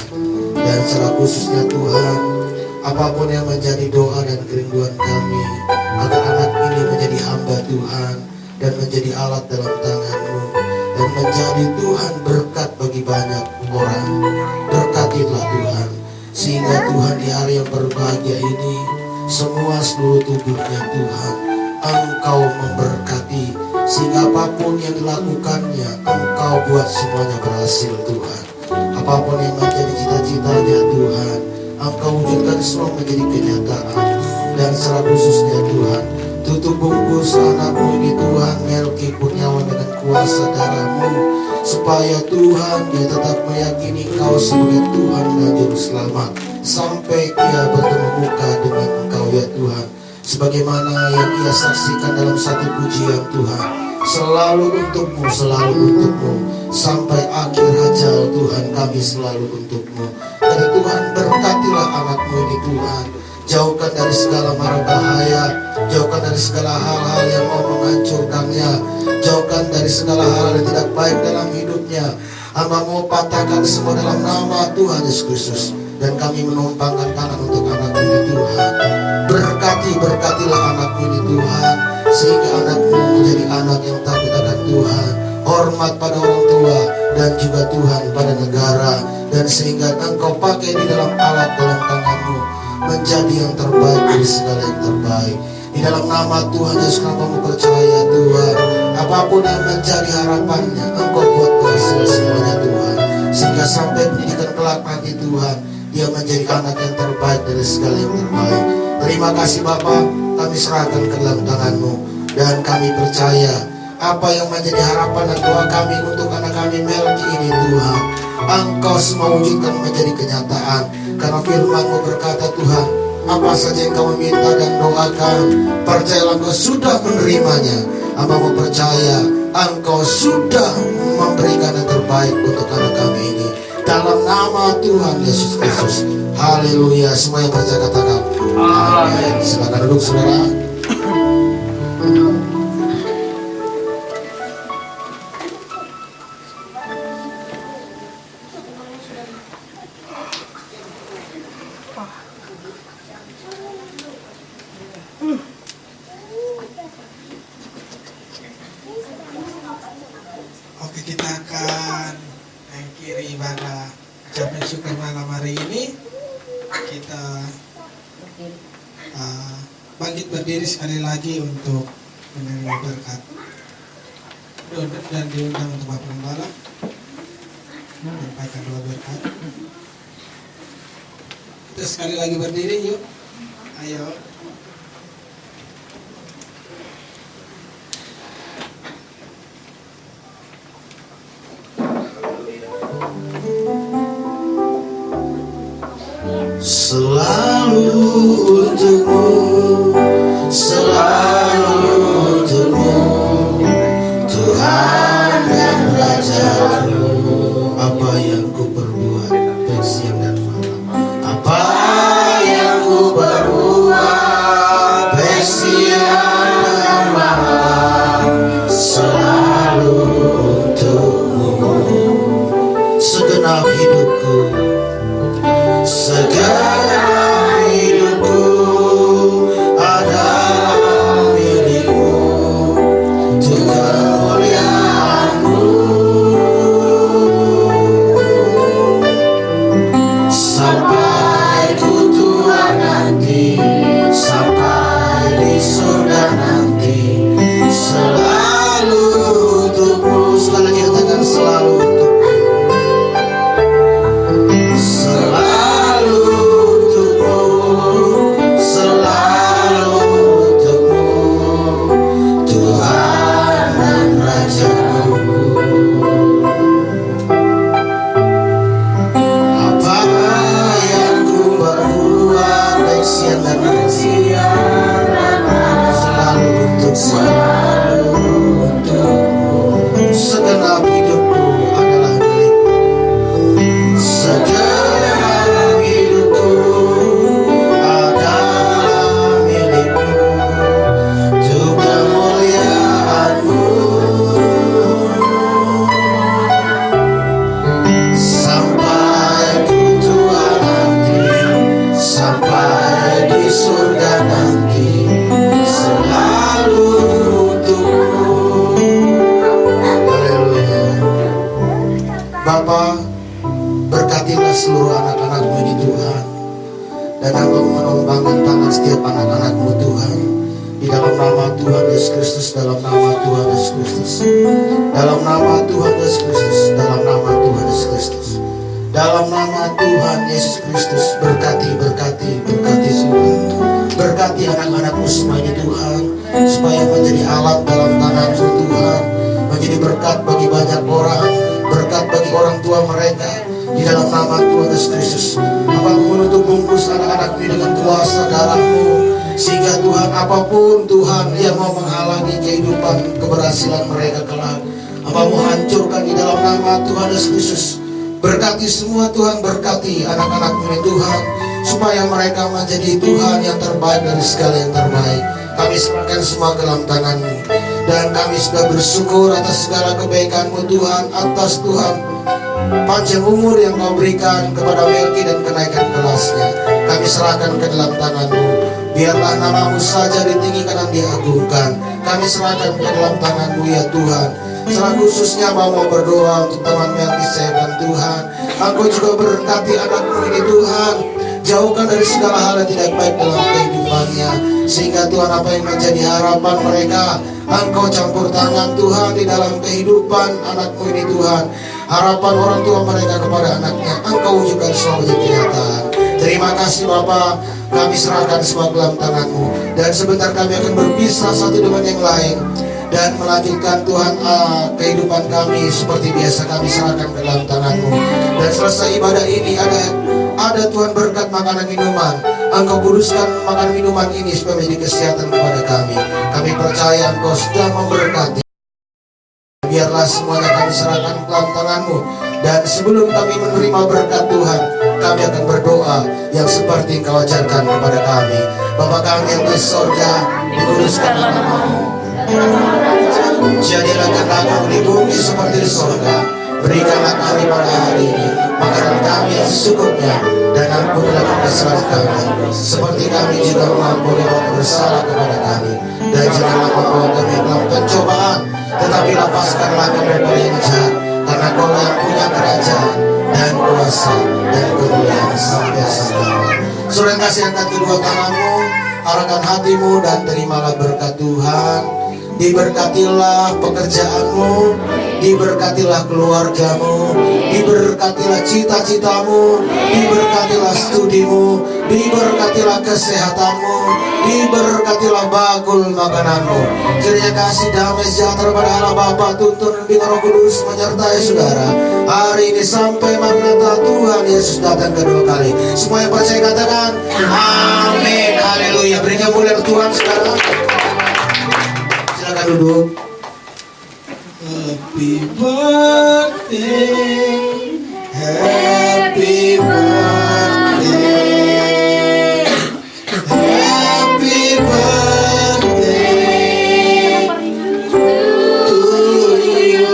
Dan secara khususnya Tuhan, apapun yang menjadi doa dan kerinduan kami, agar anak ini menjadi hamba Tuhan dan menjadi alat dalam tangan-Mu, dan menjadi Tuhan berkat bagi banyak orang. Berkatilah Tuhan, sehingga Tuhan di hari yang berbahagia ini, semua seluruh tubuhnya Tuhan, Engkau memberkati, sehingga apapun yang dilakukannya, Engkau buat semuanya berhasil Tuhan. Apapun yang menjadi cita-citanya Tuhan, Engkau wujudkan semua menjadi kenyataan. Dan secara khususnya Tuhan, tutup bungkus anak-Mu ini Tuhan, Melki Kurniawan, dengan kuasa darah-Mu, supaya Tuhan dia tetap meyakini Engkau sebagai Tuhan dan Juru Selamat. sampai ia bertemu muka dengan Engkau ya Tuhan. Sebagaimana yang ia saksikan dalam satu pujian Tuhan, selalu untukmu, sampai akhir ajal Tuhan kami selalu untukmu. Dan Tuhan berkatilah anakmu ini Tuhan, jauhkan dari segala mara bahaya, jauhkan dari segala hal-hal yang mau menghancurkannya, jauhkan dari segala hal yang tidak baik dalam hidupnya. Hamba mau patahkan semua dalam nama Tuhan Yesus Kristus, dan kami menumpangkan tangan untuk anakmu ini Tuhan. Berkatilah anakmu ini Tuhan, sehingga anakmu menjadi anak yang takut akan Tuhan, hormat pada orang tua, dan juga Tuhan pada negara, dan sehingga Engkau pakai di dalam alat dalam tanganmu menjadi yang terbaik dari segala yang terbaik. Di dalam nama Tuhan Yesus, kamu percaya Tuhan, apapun yang menjadi harapannya Engkau buat berhasil semuanya Tuhan, sehingga sampai pendidikan kelak nanti Tuhan, dia menjadi anak yang terbaik dari segala yang terbaik. Terima kasih Bapa, kami serahkan ke dalam tangan-Mu, dan kami percaya apa yang menjadi harapan dan doa kami untuk anak kami Melki ini Tuhan, Engkau semua wujudkan menjadi kenyataan. Karena firman-Mu berkata Tuhan, apa saja yang kau minta dan doakan, percayalah Engkau sudah menerimanya. Hamba mau percaya Engkau sudah memberikan yang terbaik untuk anak kami ini, dalam nama Tuhan Yesus Kristus. Haleluya. Semua yang percaya katakan amin. Silakan duduk saudara. Oke, kita akan mengakhiri ibadah ucapan syukur malam hari ini. Kita bangkit berdiri sekali lagi untuk menerima berkat dan diundang untuk Bapak Gembala menyampaikan doa berkat. Kita sekali lagi berdiri yuk, ayo. Selalu untukmu, selalu untukmu, Tuhan dan Raja-Ku. Apa yang ku perbuat baik siang dan malam, apa yang ku perbuat baik siang dan malam, selalu untukmu. Segenap hidupku, segenap hidupku adalah milikmu, untuk kemuliaan-Mu. Sampai ku tua nanti, sampai di surga nanti, selalu untukmu. Sekali lagi katakan selalu untukmu. Segenap hidupku adalah milikmu, segenap hidupku adalah milikmu, untuk kemuliaan-Mu. Sampai ku tua nanti, sampai di surga nanti, selalu untukmu. Bapa, berkatilah seluruh anak-anak-Mu ini Tuhan, dan Hamba menumpangkan tangan setiap anak-anak-Mu Tuhan, di dalam nama Tuhan Yesus Kristus, dalam nama Tuhan Yesus Kristus, dalam nama Tuhan Yesus Kristus, dalam nama Tuhan Yesus Kristus, dalam nama Tuhan Yesus Kristus. Berkati Tuhan, berkati anak-anak-Mu semua ini Tuhan, supaya menjadi alat dalam tangan-Mu Tuhan, menjadi berkat bagi banyak orang, berkat bagi orang tua mereka, di dalam nama Tuhan Yesus Kristus. Hamba menuntut anak-anak ini dengan kuasa darah-Mu, sehingga Tuhan apapun Tuhan yang mau menghalangi kehidupan keberhasilan mereka kelak, Hamba-Mu hancurkan di dalam nama Tuhan Yesus Kristus. Berkati semua Tuhan, berkati anak-anak ini Tuhan, supaya mereka menjadi Tuhan yang terbaik dari segala yang terbaik. Kami serahkan semua ke dalam tangan-Mu, dan kami sudah bersyukur atas segala kebaikan-Mu Tuhan, atas Tuhan panjang umur yang Kau berikan kepada Melki dan kenaikan kelasnya. Kami serahkan ke dalam tangan-Mu. Biarlah nama-Mu saja ditinggikan dan diagungkan. Kami serahkan ke dalam tangan-Mu ya Tuhan. Secara khususnya mau berdoa untuk teman Melki dan Tuhan. Engkau juga berkati anak-Mu ini Tuhan. Jauhkan dari segala hal yang tidak baik dalam kehidupannya, sehingga Tuhan apa yang menjadi harapan mereka, Engkau campur tangan Tuhan di dalam kehidupan anak-Mu ini Tuhan. Harapan orang tua mereka kepada anaknya, Engkau wujudkan semua menjadi kenyataan. Terima kasih Bapa, kami serahkan semua ke dalam tangan-Mu. Dan sebentar kami akan berpisah satu dengan yang lain, dan melanjutkan Tuhan kehidupan kami seperti biasa kami serahkan ke dalam tangan-Mu. Dan selesai ibadah ini ada Tuhan berkat makanan minuman. Engkau kuduskan makanan minuman ini supaya menjadi kesehatan kepada kami. Kami percaya Engkau sudah memberkati. Biarlah semuanya kami serahkan ke dalam tangan-Mu. Dan sebelum kami menerima berkat Tuhan, kami akan berdoa yang seperti Engkau ajarkan kepada kami. Bapa kami yang di surga, dikuduskan nama-Mu. Jadilah kehendak-Mu di bumi seperti di surga. Berikanlah kami pada hari ini makanan kami yang secukupnya, dan ampunilah kesalahan kami, seperti kami juga mengampuni orang bersalah kepada kami. Dan janganlah membawa kami dalam pencobaan, tetapi lepaskanlah kami dari yang jahat, karena Kau yang punya kerajaan dan kuasa dan kemuliaan sampai selama. Saudara yang kasih, angkat kedua tanganmu, arahkan hatimu, dan terimalah berkat Tuhan. Diberkatilah pekerjaanmu, diberkatilah keluargamu, diberkatilah cita-citamu, diberkatilah studimu, diberkatilah kesehatanmu, diberkatilah bakul makananmu. Kiranya kasih damai sejahtera pada Allah Bapa, tuntun dan Bapa Roh Kudus menyertai saudara hari ini sampai Maranatha Tuhan Yesus datang kedua kali. Semua yang percaya katakan amin, haleluya. Berikan mulia Tuhan sekarang. Silakan duduk. Happy birthday, happy birthday, happy birthday to you.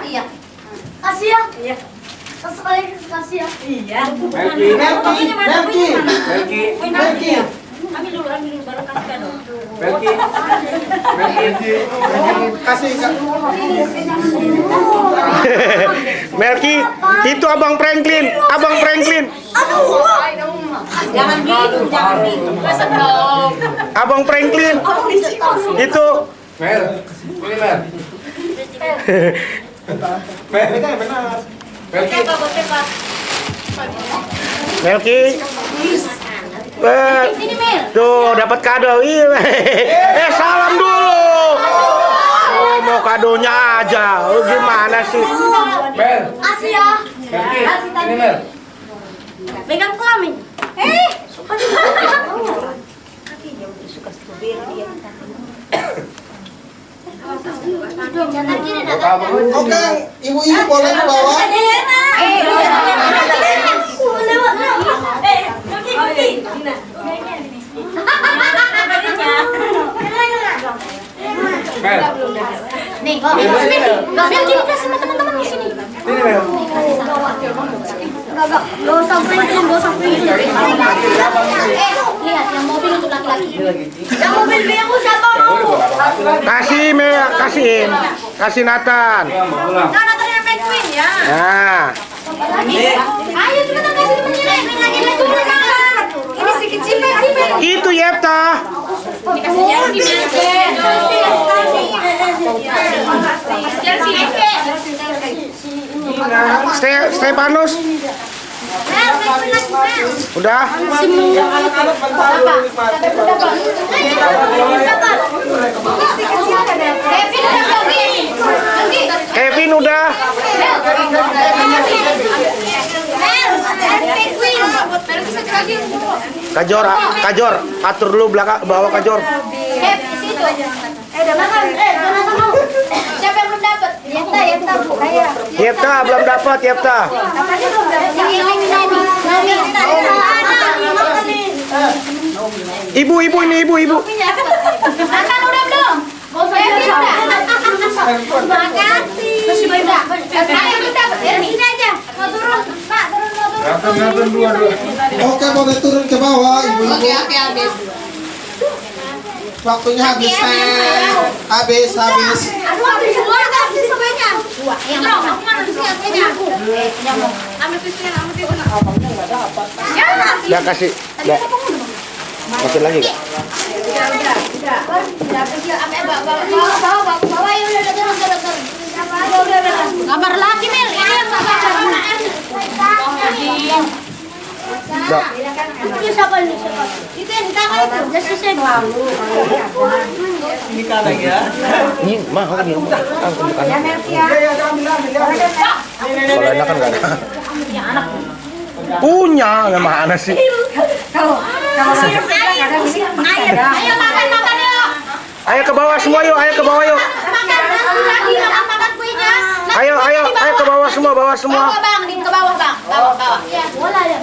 Iya. Kasih ya. Iya. Sekali kasih ya. Iya. Melki. Ambil dulu baru kasih kado. Melki, itu Abang Franklin. Jangan gitu. Masa dong. Abang Franklin. Itu Mel, ini Mel. Melki. Tuh dapat kado. Salam dulu. Oh, mau kadonya aja. Oh, gimana sih? Mel, Kasih ya. Melki, ini Mel. Pegang kelamin. Oke, ibu-ibu boleh bawa. Mel. Nih, Mel kita sama teman-teman di sini. Sini Mel. Gak usah printin, gak usah printin. Lihat, yang mobil untuk laki-laki. Yang mobil biru siapa mau? Kasih kasihin. Kasih Nathan. Iya, mau pulang. Nah, nanti yang McQueen ya. Nah, Ayo cepetan kasih temennya. Ini turun kan. Ini si kecil itu Yepta. Stefanus. Udah. Kevin udah. Kajor, atur dulu belakang bawah Kajor. Siapa yang belum dapat? Yepta, Bu. Yepta belum dapat, Yepta. Apanya belum dapat? Ibu ini ibu. Makan udah belum? Makasih. Masih banyak. Saya belum dapat. Ya, sini aja. Mau turun, Pak. Turun. Nathan dua. Oke, boleh turun ke bawah, ibu-ibu. Oke, habis. Waktunya habis, Teh. Habis. Aduh, ambil semua kasih semuanya. Dua. Yang aku mana di sini semuanya. Ambil pisau, ambil pisau. Ya, Udah kasih. Udah. Kasih lagi Kak. Kamar lagi Mel, ini yang Udah. itu siapa ini? Itu yang di tangan itu, just saya Ini mah kan di rumah. Bukan. Kalau enak kan enggak ada. Punya, nggak mana sih? Ayo makan yuk. Ayo ke bawah semua yuk, Makan kuenya. Ayo ke bawah semua. Bawah bang, ke bawah bang. Bawah. Ya, bola ya.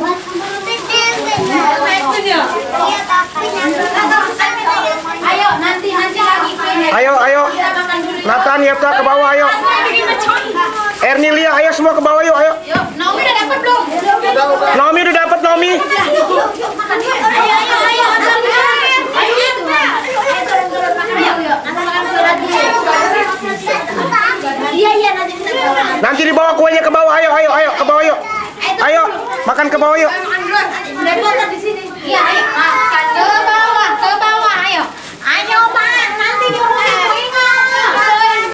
Ayo nanti lagi kuenya. Ayo. Nathan, Yepta ke bawah ayo. Ernilia, ayo semua ke bawah yuk, ayo. Yuk, Naomi udah dapat belum? Naomi udah dapat Naomi. Iya nanti kita Nanti dibawa kuenya ke bawah, ayo ke bawah yuk. Ayo, makan ke bawah yuk.